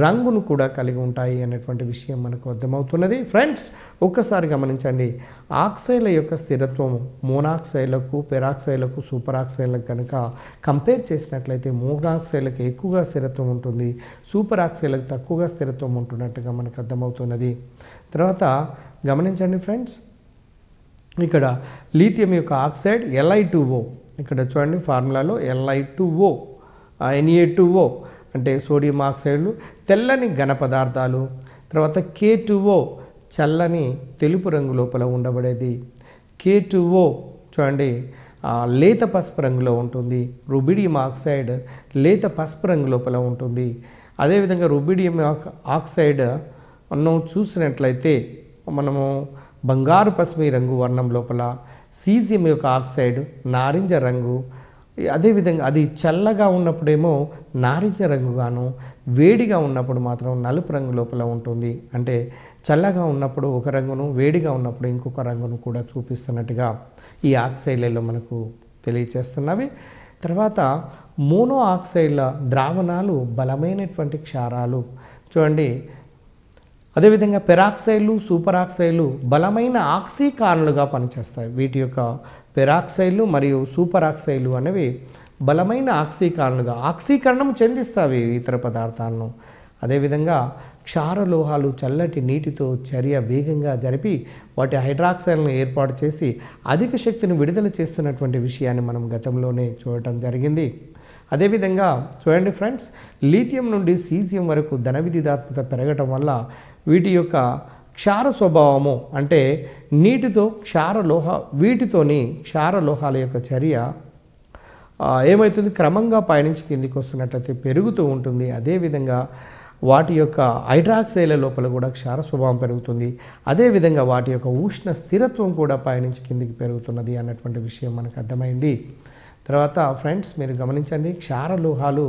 రంగును కూడా కలిగి ఉంటాయి అనేటువంటి విషయం మనకు అర్థమవుతున్నది. ఫ్రెండ్స్, ఒక్కసారి గమనించండి, ఆక్సైడ్ల యొక్క స్థిరత్వం మోనాక్సైడ్లకు, పెరాక్సైడ్లకు, సూపర్ ఆక్సైడ్లకు కనుక కంపేర్ చేసినట్లయితే మోనాక్సైడ్లకు ఎక్కువగా స్థిరత్వం ఉంటుంది, సూపర్ ఆక్సైడ్లకు తక్కువగా స్థిరత్వం ఉంటున్నట్టుగా మనకు అర్థమవుతున్నది. తర్వాత గమనించండి ఫ్రెండ్స్, ఇక్కడ లీథియం యొక్క ఆక్సైడ్ Li2O, ఇక్కడ చూడండి ఫార్ములాలో Li2O, Na2O అంటే సోడియం ఆక్సైడ్లు, తెల్లని ఘన పదార్థాలు. తర్వాత K2O చల్లని తెలుపు రంగు లోపల ఉండబడేది. K2O చూడండి లేత పసుపు రంగులో ఉంటుంది. రుబిడియం ఆక్సైడ్ లేత పసుపు రంగు లోపల ఉంటుంది. అదేవిధంగా రుబిడియం ఆక్సైడ్ మనం చూసినట్లయితే మనము బంగారు పసుపు రంగు వర్ణం లోపల, సీజియం యొక్క ఆక్సైడ్ నారింజ రంగు. అదేవిధంగా అది చల్లగా ఉన్నప్పుడేమో నారింజ రంగుగాను, వేడిగా ఉన్నప్పుడు మాత్రం నలుపు రంగు లోపల ఉంటుంది. అంటే చల్లగా ఉన్నప్పుడు ఒక రంగును, వేడిగా ఉన్నప్పుడు ఇంకొక రంగును కూడా చూపిస్తున్నట్టుగా ఈ ఆక్సైడ్లలో మనకు తెలియచేస్తున్నవి. తర్వాత మోనో ఆక్సైడ్ల ద్రావణాలు బలమైనటువంటి క్షారాలు. చూడండి, అదేవిధంగా పెరాక్సైడ్లు, సూపర్ ఆక్సైడ్లు బలమైన ఆక్సీకరణలుగా పనిచేస్తాయి. వీటి యొక్క పెరాక్సైడ్లు మరియు సూపర్ ఆక్సైడ్లు అనేవి బలమైన ఆక్సీకరణలుగా ఆక్సీకరణం చెందిస్తాయి ఇతర పదార్థాలను. అదేవిధంగా క్షారలోహాలు చల్లటి నీటితో చర్య వేగంగా జరిపి వాటి హైడ్రాక్సైడ్లను ఏర్పాటు చేసి అధిక శక్తిని విడుదల చేస్తున్నటువంటి విషయాన్ని మనం గతంలోనే చూడటం జరిగింది. అదేవిధంగా చూడండి ఫ్రెండ్స్, లీథియం నుండి సీజియం వరకు ధన విద్యుదాత్మకత పెరగటం వల్ల వీటి యొక్క క్షార స్వభావము అంటే నీటితో వీటితోని క్షారలోహాల యొక్క చర్య ఏమవుతుంది, క్రమంగా పైనుంచి కిందికి వస్తున్నట్లయితే పెరుగుతూ ఉంటుంది. అదేవిధంగా వాటి యొక్క హైడ్రాక్సైల లోపల కూడా క్షార స్వభావం పెరుగుతుంది. అదేవిధంగా వాటి యొక్క ఉష్ణ స్థిరత్వం కూడా పైనుంచి కిందికి పెరుగుతున్నది అన్నటువంటి విషయం మనకు అర్థమైంది. తర్వాత ఫ్రెండ్స్ మీరు గమనించండి, క్షారలోహాలు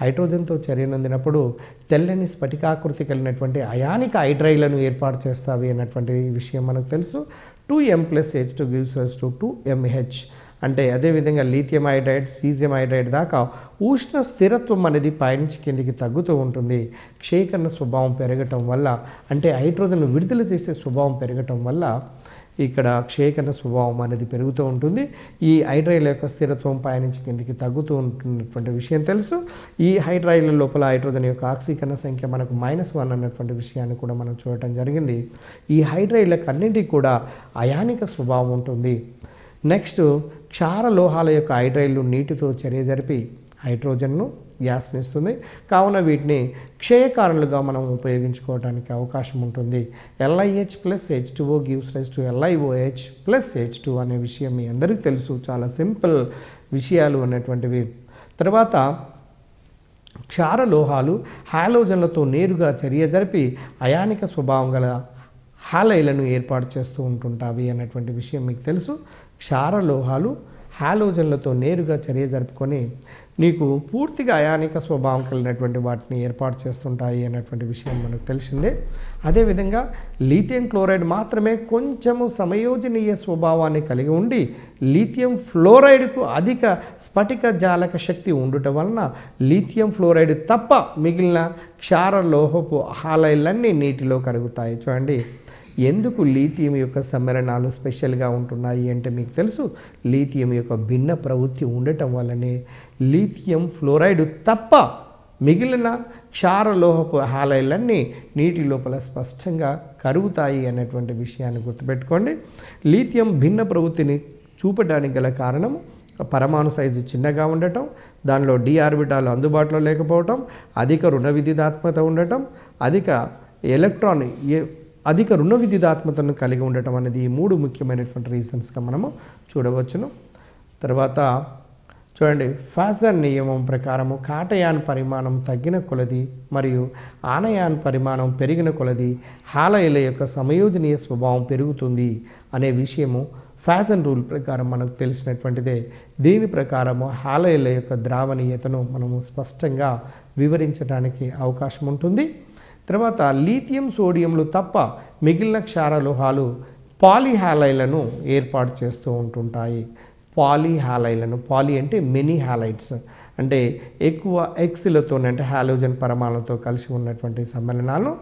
హైడ్రోజన్తో చర్యనొందినప్పుడు తెల్లని స్ఫటికాకృతి కలిగినటువంటి అయానిక హైడ్రైలను ఏర్పాటు చేస్తావి అన్నటువంటి విషయం మనకు తెలుసు. 2m+H2 gives us to 2mH అంటే అదేవిధంగా లిథియం హైడ్రైడ్, సీజియం హైడ్రైడ్ దాకా ఉష్ణ స్థిరత్వం అనేది పైనుంచి కిందికి తగ్గుతూ ఉంటుంది. క్షయకరణ స్వభావం పెరగటం వల్ల అంటే హైడ్రోజన్ విడుదల చేసే స్వభావం పెరగటం వల్ల ఇక్కడ క్షయకరణ స్వభావం అనేది పెరుగుతూ ఉంటుంది. ఈ హైడ్రైల యొక్క స్థిరత్వం పైనుంచి కిందికి తగ్గుతూ ఉంటున్నటువంటి విషయం తెలుసు. ఈ హైడ్రైల లోపల హైడ్రోజన్ యొక్క ఆక్సీకరణ సంఖ్య మనకు -1 అన్నటువంటి విషయాన్ని కూడా మనం చూడటం జరిగింది. ఈ హైడ్రైలకు అన్నింటికి కూడా అయానిక స్వభావం ఉంటుంది. నెక్స్ట్ క్షారలోహాల యొక్క హైడ్రైలు నీటితో చర్య జరిపి హైడ్రోజన్ను గ్యాస్ని ఇస్తుంది. కావున వీటిని క్షయకారణలుగా మనం ఉపయోగించుకోవడానికి అవకాశం ఉంటుంది. LiH+H2O gives rise to LiOH+H2 అనే విషయం మీ అందరికీ తెలుసు. చాలా సింపుల్ విషయాలు అనేటువంటివి. తర్వాత క్షారలోహాలు హాలోజన్లతో నేరుగా చర్య జరిపి అయానిక స్వభావం గల హాలైలను ఏర్పాటు చేస్తూ ఉంటుంటావి అన్నటువంటి విషయం మీకు తెలుసు. క్షారలోహాలు హాలోజన్లతో నేరుగా చర్య జరుపుకొని నీకు పూర్తిగా అయానిక స్వభావం కలిగినటువంటి వాటిని ఏర్పాటు చేస్తుంటాయి అన్నటువంటి విషయం మనకు తెలిసిందే. అదేవిధంగా లిథియం క్లోరైడ్ మాత్రమే కొంచెము సమయోజనీయ స్వభావాన్ని కలిగి ఉండి లిథియం ఫ్లోరైడ్కు అధిక స్ఫటిక జాలక శక్తి ఉండటం వలన లిథియం ఫ్లోరైడ్ తప్ప మిగిలిన క్షారలోహపు హాలైలన్నీ నీటిలో కరుగుతాయి. చూడండి, ఎందుకు లిథియం యొక్క సమ్మేళనాలు స్పెషల్గా ఉంటున్నాయి అంటే మీకు తెలుసు, లిథియం యొక్క భిన్న ప్రవృత్తి ఉండటం వల్లనే లిథియం ఫ్లోరైడ్ తప్ప మిగిలిన క్షారలోహపు హాలైలన్నీ నీటి లోపల స్పష్టంగా కరుగుతాయి అనేటువంటి విషయాన్ని గుర్తుపెట్టుకోండి. లిథియం భిన్న ప్రవృత్తిని చూపడానికి గల కారణం పరమాణు సైజు చిన్నగా ఉండటం, దానిలో డి ఆర్బిటాలు అందుబాటులో లేకపోవటం, అధిక రుణ విద్యుదాత్మకత ఉండటం, అధిక రుణ విద్యుదాత్మకతను కలిగి ఉండటం అనేది ఈ 3 ముఖ్యమైనటువంటి రీజన్స్గా మనము చూడవచ్చును. తర్వాత చూడండి, ఫాజన్ నియమం ప్రకారము కాటయాన్ పరిమాణం తగ్గిన కొలది మరియు ఆనయాన్ పరిమాణం పెరిగిన కొలది హాలైల యొక్క సమయోజనీయ స్వభావం పెరుగుతుంది అనే విషయము ఫాజన్ రూల్ ప్రకారం మనకు తెలిసినటువంటిదే. దీని ప్రకారము హాలైల యొక్క ద్రావణీయతను మనము స్పష్టంగా వివరించడానికి అవకాశం ఉంటుంది. తర్వాత లిథియం సోడియంలు తప్ప మిగిలిన క్షారలోహాలు పాలీహాలైలను ఏర్పాటు చేస్తూ ఉంటుంటాయి. పాలీహాలైలను, పాలీ అంటే మెనీ హాలైడ్స్ అంటే ఎక్కువ ఎక్స్లతో అంటే హాలోజన్ పరమాణులతో కలిసి ఉన్నటువంటి సమ్మేళనాలను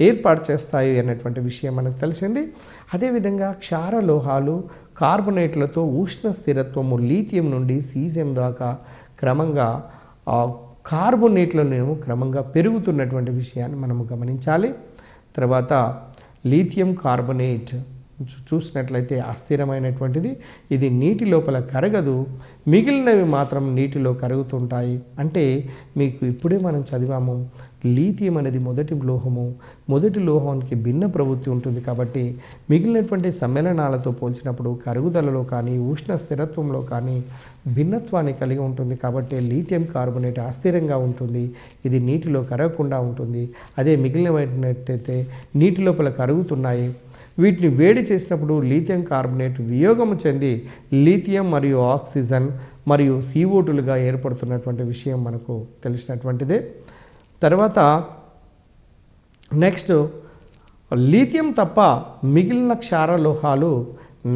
ఏర్పాటు చేస్తాయి అన్నటువంటి విషయం మనకు తెలిసింది. అదేవిధంగా క్షారలోహాలు కార్బొనేట్లతో ఉష్ణ స్థిరత్వము లిథియం నుండి సీజియం దాకా క్రమంగా కార్బొనేట్లను క్రమంగా పెరుగుతున్నటువంటి విషయాన్ని మనము గమనించాలి. తర్వాత లిథియం కార్బొనేట్ చూసినట్లయితే అస్థిరమైనటువంటిది, ఇది నీటి లోపల కరగదు, మిగిలినవి మాత్రం నీటిలో కరుగుతుంటాయి. అంటే మీకు ఇప్పుడే మనం చదివాము, లిథియం అనేది మొదటి లోహానికి భిన్న ప్రవృత్తి ఉంటుంది. కాబట్టి మిగిలినటువంటి సమ్మేళనాలతో పోల్చినప్పుడు కరుగుదలలో కానీ ఉష్ణ స్థిరత్వంలో కానీ భిన్నత్వాన్ని కలిగి ఉంటుంది. కాబట్టి లిథియం కార్బొనేట్ అస్థిరంగా ఉంటుంది, ఇది నీటిలో కరగకుండా ఉంటుంది. అదే మిగిలినవైనట్టయితే నీటి లోపల కరుగుతున్నాయి. వీటిని వేడి చేసినప్పుడు లిథియం కార్బొనేట్ వియోగము చెంది లిథియం మరియు ఆక్సిజన్ మరియు CO2లుగా ఏర్పడుతున్నటువంటి విషయం మనకు తెలిసినటువంటిదే. తర్వాత నెక్స్ట్, లిథియం తప్ప మిగిలిన క్షారలోహాలు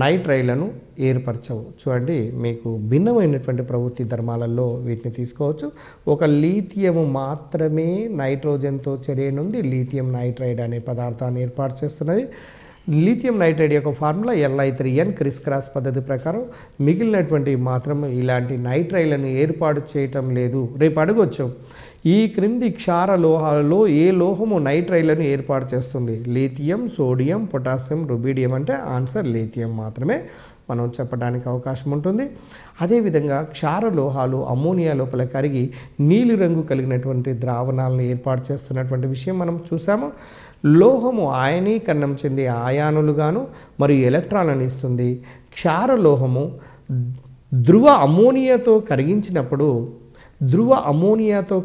నైట్రైలను ఏర్పరచవు. చూడండి, మీకు భిన్నమైనటువంటి ప్రవృత్తి ధర్మాలలో వీటిని తీసుకోవచ్చు. ఒక లిథియము మాత్రమే నైట్రోజన్తో చర్యనుంది లిథియం నైట్రైడ్ అనే పదార్థాన్ని ఏర్పాటు చేస్తున్నది. లిథియం నైట్రైడ్ యొక్క ఫార్ములా Li3n క్రిస్ క్రాస్ పద్ధతి ప్రకారం. మిగిలినటువంటి మాత్రం ఇలాంటి నైట్రైలను ఏర్పాటు చేయటం లేదు. రేపు అడగొచ్చు, ఈ క్రింది క్షారలోహాలలో ఏ లోహము నైట్రైలను ఏర్పాటు చేస్తుంది? లిథియం, సోడియం, పొటాషియం, రుబీడియం అంటే ఆన్సర్ లిథియం మాత్రమే మనం చెప్పడానికి అవకాశం ఉంటుంది. అదేవిధంగా క్షారలోహాలు అమ్మోనియా లోపల కరిగి నీలిరంగు కలిగినటువంటి ద్రావణాలను ఏర్పాటు చేస్తున్నటువంటి విషయం మనం చూసాము. లోహము ఆయనీకరణం చెంది ఆయానులుగాను మరియు ఎలక్ట్రాన్లను ఇస్తుంది. క్షార లోహము ధ్రువ అమోనియాతో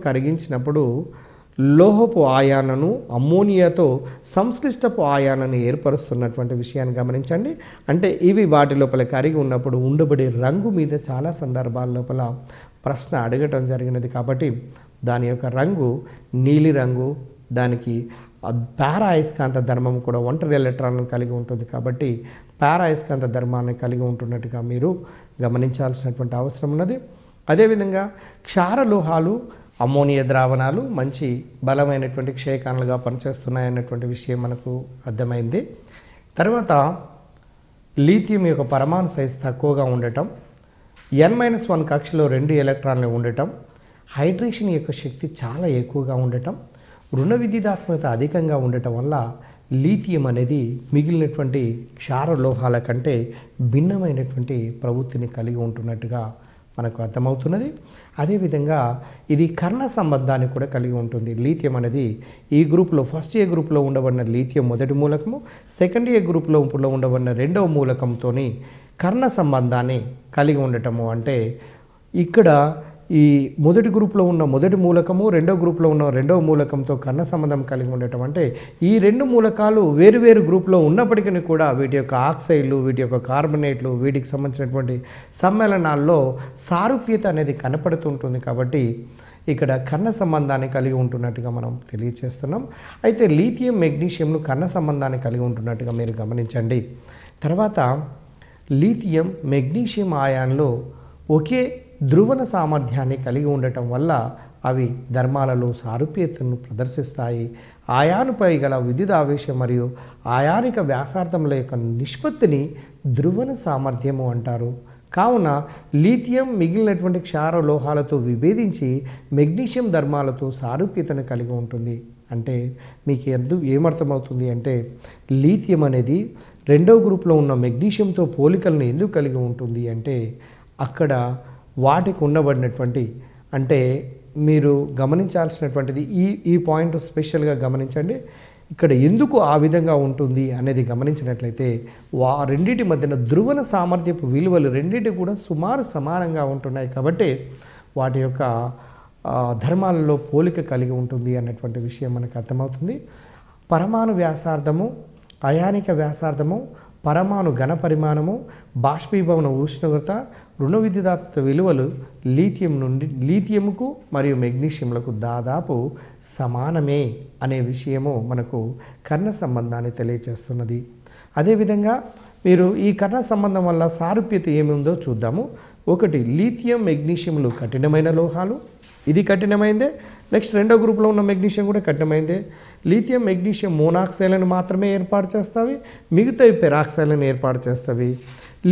కరిగించినప్పుడు లోహపు ఆయానను అమ్మోనియాతో సంశ్లిష్టపు ఆయానను ఏర్పరుస్తున్నటువంటి విషయాన్ని గమనించండి. అంటే ఇవి వాటి లోపల కరిగి ఉన్నప్పుడు ఉండబడే రంగు మీద చాలా సందర్భాల లోపల ప్రశ్న అడగటం జరిగినది. కాబట్టి దాని యొక్క రంగు నీలిరంగు, దానికి పారాయస్కాంత ధర్మం కూడా ఒంటరి ఎలక్ట్రాన్లను కలిగి ఉంటుంది. కాబట్టి పారాయస్కాంత ధర్మాన్ని కలిగి ఉంటున్నట్టుగా మీరు గమనించాల్సినటువంటి అవసరం ఉన్నది. అదేవిధంగా క్షారలోహాలు అమ్మోనియా ద్రావణాలు మంచి బలమైనటువంటి క్షయకాణాలుగా పనిచేస్తున్నాయన్నటువంటి విషయం మనకు అర్థమైంది. తర్వాత లీథియం యొక్క పరమాణు సైజు తక్కువగా ఉండటం, n-1 కక్షలో 2 ఎలక్ట్రాన్లు ఉండటం, హైడ్రేషన్ యొక్క శక్తి చాలా ఎక్కువగా ఉండటం, రుణ విద్యుదాత్మకత అధికంగా ఉండటం వల్ల లీథియం అనేది మిగిలినటువంటి క్షార లోహాల కంటే భిన్నమైనటువంటి ప్రవృత్తిని కలిగి ఉంటున్నట్టుగా మనకు అర్థమవుతున్నది. అదేవిధంగా ఇది కర్ణ సంబంధాన్ని కూడా కలిగి ఉంటుంది. లీథియం అనేది ఈ గ్రూప్లో ఫస్ట్ ఏ గ్రూప్లో ఉండబడిన లీథియం మొదటి మూలకము, సెకండ్ ఏ గ్రూప్లో ఉండబడిన రెండవ మూలకంతో కర్ణ సంబంధాన్ని కలిగి ఉండటము. అంటే ఇక్కడ ఈ మొదటి గ్రూప్లో ఉన్న మొదటి మూలకము రెండవ గ్రూప్లో ఉన్న రెండవ మూలకంతో కర్ణ సంబంధం కలిగి ఉండటం. అంటే ఈ రెండు మూలకాలు వేరువేరు గ్రూప్లో ఉన్నప్పటికీ కూడా వీటి యొక్క ఆక్సైడ్లు, వీటి యొక్క కార్బొనేట్లు, వీటికి సంబంధించినటువంటి సమ్మేళనాల్లో సారూప్యత అనేది కనపడుతుంటుంది. కాబట్టి ఇక్కడ కర్ణ సంబంధాన్ని కలిగి ఉంటున్నట్టుగా మనం తెలియజేస్తున్నాం. అయితే లీథియం మెగ్నీషియంలు కర్ణ సంబంధాన్ని కలిగి ఉంటున్నట్టుగా మీరు గమనించండి. తర్వాత లీథియం మెగ్నీషియం ఆయాన్లో ఒకే ధ్రువణ సామర్థ్యాన్ని కలిగి ఉండటం వల్ల అవి ధర్మాలలో సారూప్యతను ప్రదర్శిస్తాయి. ఆయానుపై గల విద్యుత్ ఆవేశం మరియు ఆయానిక వ్యాసార్థముల యొక్క నిష్పత్తిని ధ్రువణ సామర్థ్యము అంటారు. కావున లీథియం మిగిలినటువంటి క్షార లోహాలతో విభేదించి మెగ్నీషియం ధర్మాలతో సారూప్యతను కలిగి ఉంటుంది. అంటే మీకు ఏమర్థమవుతుంది అంటే లీథియం అనేది రెండవ గ్రూప్లో ఉన్న మెగ్నీషియంతో పోలికలను ఎందుకు కలిగి ఉంటుంది అంటే అక్కడ వాటికి ఉండబడినటువంటి అంటే మీరు గమనించాల్సినటువంటిది ఈ పాయింట్ స్పెషల్గా గమనించండి. ఇక్కడ ఎందుకు ఆ విధంగా ఉంటుంది అనేది గమనించినట్లయితే రెండింటి మధ్యన ధ్రువణ సామర్థ్యపు విలువలు రెండింటి కూడా సుమారు సమానంగా ఉంటున్నాయి. కాబట్టి వాటి యొక్క ధర్మాలలో పోలిక కలిగి ఉంటుంది అన్నటువంటి విషయం మనకు అర్థమవుతుంది. పరమాణు వ్యాసార్థము, అయానిక వ్యాసార్థము, పరమాణు ఘన పరిమాణము, బాష్పీభవన ఉష్ణోగ్రత, రుణ విద్యుదాత్మక విలువలు లీథియంకు మరియు మెగ్నీషియంలకు దాదాపు సమానమే అనే విషయము మనకు కర్ణ సంబంధాన్ని తెలియజేస్తున్నది. అదేవిధంగా మీరు ఈ కర్ణ సంబంధం వల్ల సారూప్యత ఏముందో చూద్దాము. ఒకటి, లీథియం మెగ్నీషియంలు కఠినమైన లోహాలు, ఇది కఠినమైందే. నెక్స్ట్ రెండో గ్రూప్లో ఉన్న మెగ్నీషియం కూడా కఠినమైందే. లీథియం మెగ్నీషియం మోనాక్సైడ్లను మాత్రమే ఏర్పాటు చేస్తాయి, మిగతావి పెరాక్సైడ్లను ఏర్పాటు చేస్తాయి.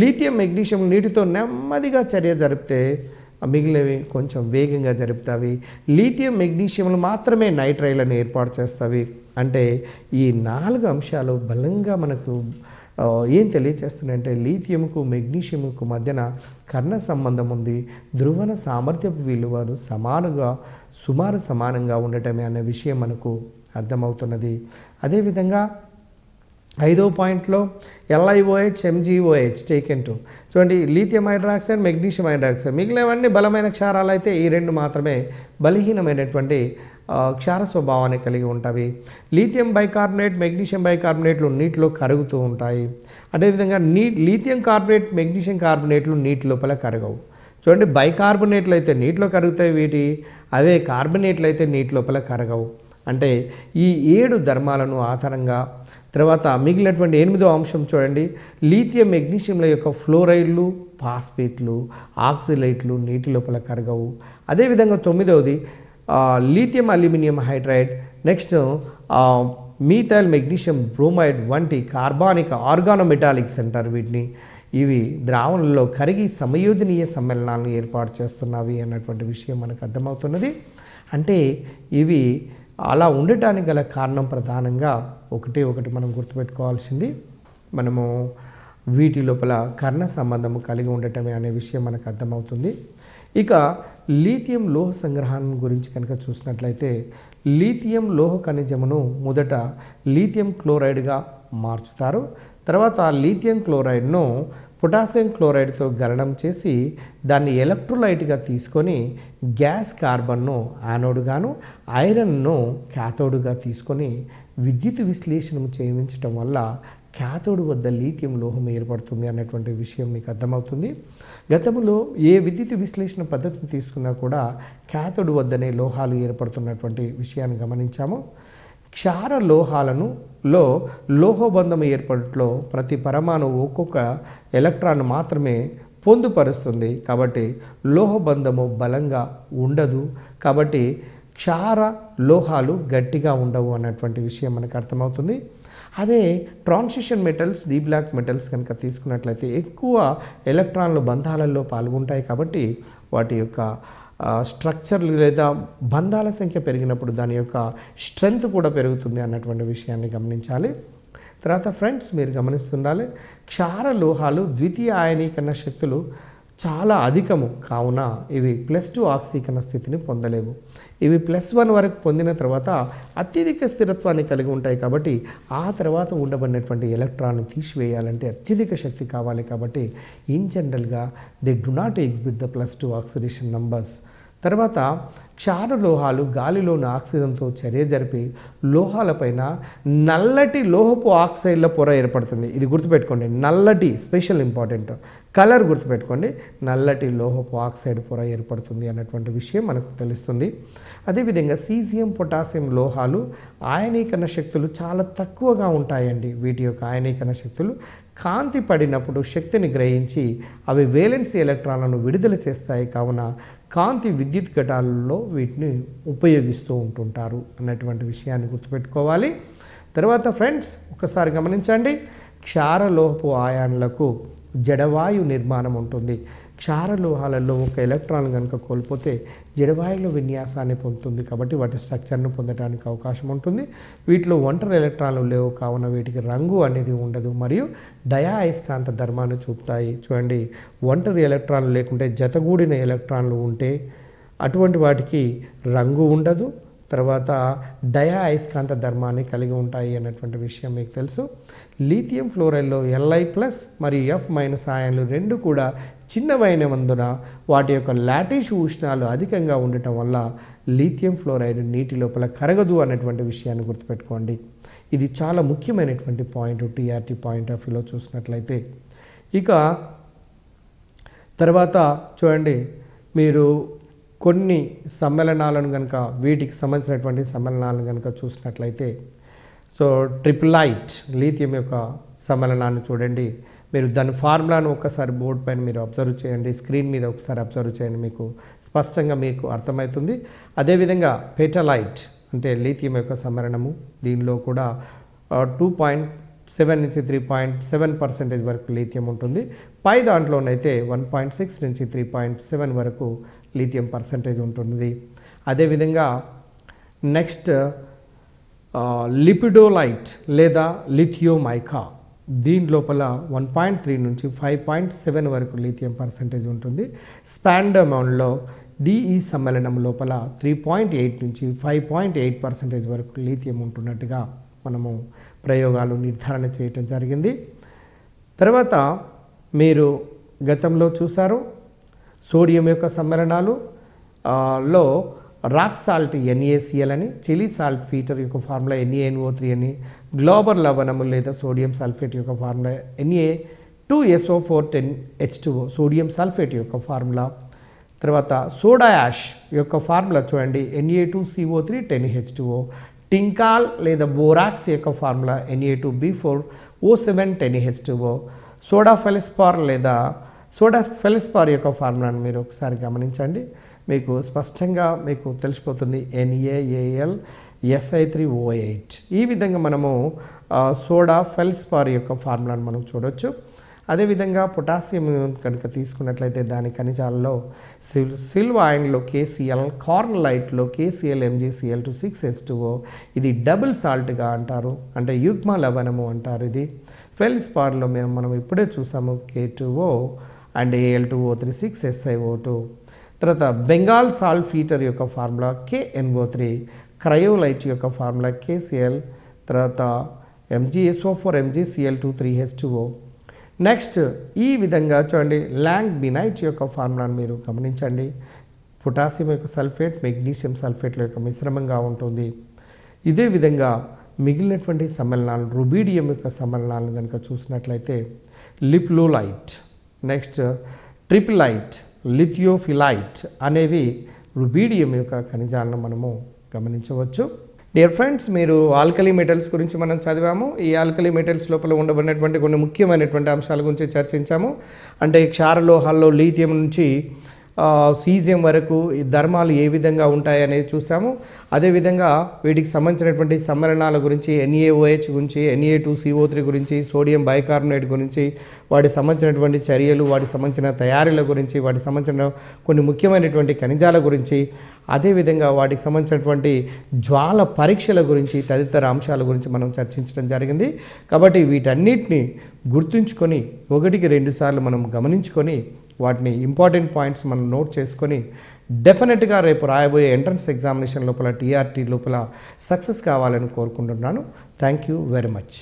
లీథియం మెగ్నీషియం నీటితో నెమ్మదిగా చర్య జరిపితే మిగిలినవి కొంచెం వేగంగా జరుపుతాయి. లీథియం మెగ్నీషియంలు మాత్రమే నైట్రైడ్లను ఏర్పాటు చేస్తాయి. అంటే ఈ 4 అంశాలు బలంగా మనకు ఏం తెలియచేస్తున్నాయంటే లీథియంకు మెగ్నీషియంకు మధ్యన కర్ణ సంబంధం ఉంది. ధ్రువణ సామర్థ్యపు విలువలు సుమారు సమానంగా ఉండటమే అనే విషయం మనకు అర్థమవుతున్నది. అదేవిధంగా 5వ పాయింట్లో LiOH, MgOH టేకెన్ టు చూడండి. లీథియం హైడ్రాక్సైడ్, మెగ్నీషియం హైడ్రాక్సైడ్ మిగిలినవన్నీ బలమైన క్షారాలు అయితే ఈ రెండు మాత్రమే బలహీనమైనటువంటి క్షార స్వభావాన్ని కలిగి ఉంటాయి. లీథియం బైకార్బోనేట్, మెగ్నీషియం బైకార్బోనేట్లు నీటిలో కరుగుతూ ఉంటాయి. అదేవిధంగా లీథియం కార్బోనేట్, మెగ్నీషియం కార్బోనేట్లు నీటి లోపల కరగవు. చూడండి, బైకార్బోనేట్లు అయితే నీటిలో కరుగుతాయి, అవే కార్బోనేట్లు అయితే నీటి లోపల కరగవు. అంటే ఈ 7 ధర్మాలను ఆధారంగా తర్వాత మిగిలినటువంటి 8వ అంశం చూడండి. లీథియం మెగ్నీషియంల యొక్క ఫ్లోరైడ్లు, ఫాస్ఫేట్లు, ఆక్సిలైట్లు నీటి లోపల కరగవు. అదేవిధంగా 9వది lithium aluminium hydride, next methyl magnesium bromide వంటి కార్బానిక్ ఆర్గానోమెటాలిక్స్ అంటారు వీటిని. ఇవి ద్రావణంలో కరిగి సమయోజనీయ సమ్మేళనాలను ఏర్పాటు చేస్తున్నవి అన్నటువంటి విషయం మనకు అర్థమవుతున్నది. అంటే ఇవి అలా ఉండటానికి గల కారణం ప్రధానంగా ఒకటి మనం గుర్తుపెట్టుకోవాల్సింది, మనము వీటి లోపల కర్ణ సంబంధము కలిగి ఉండటమే అనే విషయం మనకు అర్థమవుతుంది. ఇక లీథియం లోహ సంగ్రహణ గురించి కనుక చూసినట్లయితే లీథియం లోహ ఖనిజమును మొదట లీథియం క్లోరైడ్గా మార్చుతారు. తర్వాత లీథియం క్లోరైడ్ను పొటాషియం క్లోరైడ్తో గలనం చేసి దాన్ని ఎలక్ట్రోలైట్గా తీసుకొని గ్యాస్ కార్బన్ను యానోడ్గాను ఐరన్ను క్యాథోడ్గా తీసుకొని విద్యుత్ విశ్లేషణ చేయించడం వల్ల క్యాథోడ్ వద్ద లీథియం లోహం ఏర్పడుతుంది అన్నటువంటి విషయం మీకు అర్థమవుతుంది. గతంలో ఏ విద్యుత్ విశ్లేషణ పద్ధతిని తీసుకున్నా కూడా క్యాథోడ్ వద్దనే లోహాలు ఏర్పడుతున్నటువంటి విషయాన్ని గమనించాము. క్షార లోహాలలో లోహబంధం ఏర్పడట్లో ప్రతి పరమాణువు ఒక్కొక్క ఎలక్ట్రాన్ మాత్రమే పొందుపరుస్తుంది. కాబట్టి లోహబంధము బలంగా ఉండదు. కాబట్టి క్షార లోహాలు గట్టిగా ఉండవు అన్నటువంటి విషయం మనకు అర్థమవుతుంది. అదే transition metals, D block metals కనుక తీసుకున్నట్లయితే ఎక్కువ ఎలక్ట్రాన్లు బంధాలలో పాల్గొంటాయి. కాబట్టి వాటి యొక్క స్ట్రక్చర్ లేదా బంధాల సంఖ్య పెరిగినప్పుడు దాని యొక్క స్ట్రెంగ్త్ కూడా పెరుగుతుంది అన్నటువంటి విషయాన్ని గమనించాలి. తర్వాత ఫ్రెండ్స్ మీరు గమనిస్తుండాలి, క్షార లోహాలు ద్వితీయ ఆయనీకరణ శక్తులు చాలా అధికము కావున ఇవి +2 ఆక్సీకరణ స్థితిని పొందలేవు. ఇవి +1 వరకు పొందిన తర్వాత అత్యధిక స్థిరత్వాన్ని కలిగి ఉంటాయి. కాబట్టి ఆ తర్వాత ఉండబడినటువంటి ఎలక్ట్రాన్ను తీసివేయాలంటే అత్యధిక శక్తి కావాలి. కాబట్టి ఇన్ జనరల్గా they do not exhibit the +2 oxidation numbers. తర్వాత క్షార లోహాలు గాలిలోని ఆక్సిజన్తో చర్య జరిపి లోహాలపైన నల్లటి లోహపు ఆక్సైడ్ల పొర ఏర్పడుతుంది. ఇది గుర్తుపెట్టుకోండి, నల్లటి స్పెషల్ ఇంపార్టెంట్ కలర్ గుర్తుపెట్టుకోండి, నల్లటి లోహపు ఆక్సైడ్ పొర ఏర్పడుతుంది అన్నటువంటి విషయం మనకు తెలుస్తుంది. అదేవిధంగా సీజియం, పొటాషియం లోహాలు ఆయనీకరణ శక్తులు చాలా తక్కువగా ఉంటాయండి. వీటి యొక్క ఆయనీకరణ శక్తులు కాంతి పడినప్పుడు శక్తిని గ్రహించి అవి వేలెన్సీ ఎలక్ట్రాన్లను విడుదల చేస్తాయి. కావున కాంతి విద్యుత్ ఘటాలలో వీటిని ఉపయోగిస్తూ ఉంటుంటారు అన్నటువంటి విషయాన్ని గుర్తుపెట్టుకోవాలి. తర్వాత ఫ్రెండ్స్ ఒకసారి గమనించండి, క్షారలోహపు ఆయాన్లకు జడవాయు నిర్మాణం ఉంటుంది. క్షారలోహాలలో ఒక ఎలక్ట్రాన్ కనుక కోల్పోతే జడవాయుల విన్యాసాన్ని పొందుతుంది. కాబట్టి వాటి స్ట్రక్చర్ను పొందడానికి అవకాశం ఉంటుంది. వీటిలో ఒంటరి ఎలక్ట్రాన్లు లేవు కావున వీటికి రంగు అనేది ఉండదు మరియు డయా అయస్కాంత ధర్మాన్ని చూపుతాయి. చూడండి, ఒంటరి ఎలక్ట్రాన్లు లేకుంటే జతగూడిన ఎలక్ట్రాన్లు ఉంటే అటువంటి వాటికి రంగు ఉండదు. తర్వాత డయా అయస్కాంత ధర్మాన్ని కలిగి ఉంటాయి అన్నటువంటి విషయం మీకు తెలుసు. లీథియం ఫ్లోరైడ్లో Li+ మరియు F- ఆయాన్లు రెండు కూడా చిన్నవైనందున వాటి యొక్క లాటిష్ ఉష్ణాలు అధికంగా ఉండటం వల్ల లీథియం ఫ్లోరైడ్ నీటి లోపల కరగదు అన్నటువంటి విషయాన్ని గుర్తుపెట్టుకోండి. ఇది చాలా ముఖ్యమైనటువంటి పాయింట్ టీఆర్టీ పాయింట్ ఆఫ్ వ్యూలో చూసినట్లయితే. ఇక తర్వాత చూడండి, మీరు కొన్ని సమ్మేళనాలను కనుక వీటికి సంబంధించినటువంటి సమ్మేళనాలను కనుక చూసినట్లయితే సో ట్రిప్లైట్ లీథియం యొక్క సమ్మేళనాన్ని చూడండి. మీరు దాని ఫార్ములాను ఒక్కసారి బోర్డు పైన మీరు అబ్జర్వ్ చేయండి, స్క్రీన్ మీద ఒకసారి అబ్జర్వ్ చేయండి, మీకు స్పష్టంగా మీకు అర్థమవుతుంది. అదేవిధంగా పెటలైట్ అంటే లీథియం యొక్క సమ్మేళనము, దీనిలో కూడా 2.7 నుంచి 3.7% వరకు లీథియం ఉంటుంది. పై దాంట్లోనైతే 1.6 నుంచి 3.7 వరకు లీథియం పర్సంటేజ్ ఉంటుంది. అదేవిధంగా నెక్స్ట్ లిపిడోలైట్ లేదా లిథియోమైకా, దీని లోపల 1.3 నుంచి 5.7 వరకు లీథియం పర్సంటేజ్ ఉంటుంది. స్పాండమౌన్లో ఈ సమ్మేళనం లోపల 3.8 నుంచి 5.8% వరకు లీథియం ఉంటున్నట్టుగా మనము ప్రయోగాలు నిర్ధారణ చేయటం జరిగింది. తర్వాత మీరు గతంలో చూసారు సోడియం యొక్క సమ్మేళనాలు లో రాక్ సాల్ట్ NaCl అని, చిలీ సాల్ట్ ఫీటర్ యొక్క ఫార్ములా NaNO3 అని, గ్లోబర్ లవణము లేదా సోడియం సల్ఫేట్ యొక్క ఫార్ములా Na2SO410H2O సోడియం సల్ఫేట్ యొక్క ఫార్ములా. తర్వాత సోడా యాష్ యొక్క ఫార్ములా చూడండి Na2CO310H2O. టింకాల్ లేదా బోరాక్స్ యొక్క ఫార్ములా Na2B4O710H2O. సోడా ఫెలిస్పార్ లేదా సోడా ఫెలిస్పార్ యొక్క ఫార్ములాను మీరు ఒకసారి గమనించండి, మీకు స్పష్టంగా మీకు తెలిసిపోతుంది NaAlSi3O8. ఈ విధంగా మనము సోడా ఫెలిస్పార్ యొక్క ఫార్ములాను మనం చూడవచ్చు. అదేవిధంగా పొటాషియం కనుక తీసుకున్నట్లయితే దాని ఖనిజాలలో సిల్వర్ ఐరన్లో KCl, కార్నలైట్లో KCl MgCl2 ఇది డబుల్ సాల్ట్గా అంటారు, అంటే యుగ్మ లవణము అంటారు. ఇది ఫెలిస్పార్లో మనం ఇప్పుడే చూసాము K2O అండ్ Al2O3 6SiO2. తర్వాత బెంగాల్ సాల్ఫీటర్ యొక్క ఫార్ములా KNO3, క్రయోలైట్ యొక్క ఫార్ములా KCl, తర్వాత MgSO4 MgCl2 3H2O. నెక్స్ట్ ఈ విధంగా చూడండి లాంగ్బినైట్ యొక్క ఫార్ములాను మీరు గమనించండి. పొటాషియం యొక్క సల్ఫేట్ మెగ్నీషియం సల్ఫేట్ల యొక్క మిశ్రమంగా ఉంటుంది. ఇదే విధంగా మిగిలినటువంటి సమ్మేళనాలు రుబీడియం యొక్క సమ్మేళనాలను కనుక చూసినట్లయితే లిప్లోలైట్, నెక్స్ట్ ట్రిప్లైట్, లిథియోఫిలైట్ అనేవి రుబీడియం యొక్క ఖనిజాలను మనము గమనించవచ్చు. డియర్ ఫ్రెండ్స్, మీరు ఆల్కలీ మెటల్స్ గురించి మనం చదివాము. ఈ ఆల్కలీ మెటల్స్ లోపల ఉండబడినటువంటి కొన్ని ముఖ్యమైనటువంటి అంశాల గురించి చర్చించాము. అంటే క్షారలోహాల్లో లీథియం నుంచి సీజియం వరకు ఈ ధర్మాలు ఏ విధంగా ఉంటాయి అనేది చూసాము. అదేవిధంగా వీటికి సంబంధించినటువంటి సమ్మేళనాల గురించి NaOH గురించి, Na2CO3 గురించి, సోడియం బైకార్బోనేట్ గురించి, వాటికి సంబంధించినటువంటి చర్యలు, వాటికి సంబంధించిన తయారీల గురించి, వాటికి సంబంధించిన కొన్ని ముఖ్యమైనటువంటి ఖనిజాల గురించి, అదేవిధంగా వాటికి సంబంధించినటువంటి జ్వాల పరీక్షల గురించి తదితర అంశాల గురించి మనం చర్చించడం జరిగింది. కాబట్టి వీటన్నిటిని గుర్తుంచుకొని 1-2 సార్లు మనం గమనించుకొని వాటిని ఇంపార్టెంట్ పాయింట్స్ మనం నోట్ చేసుకొని డెఫినెట్గా రేపు రాయబోయే ఎంట్రన్స్ ఎగ్జామినేషన్ లోపల TRT లోపల సక్సెస్ కావాలని కోరుకుంటున్నాను. Thank you very much.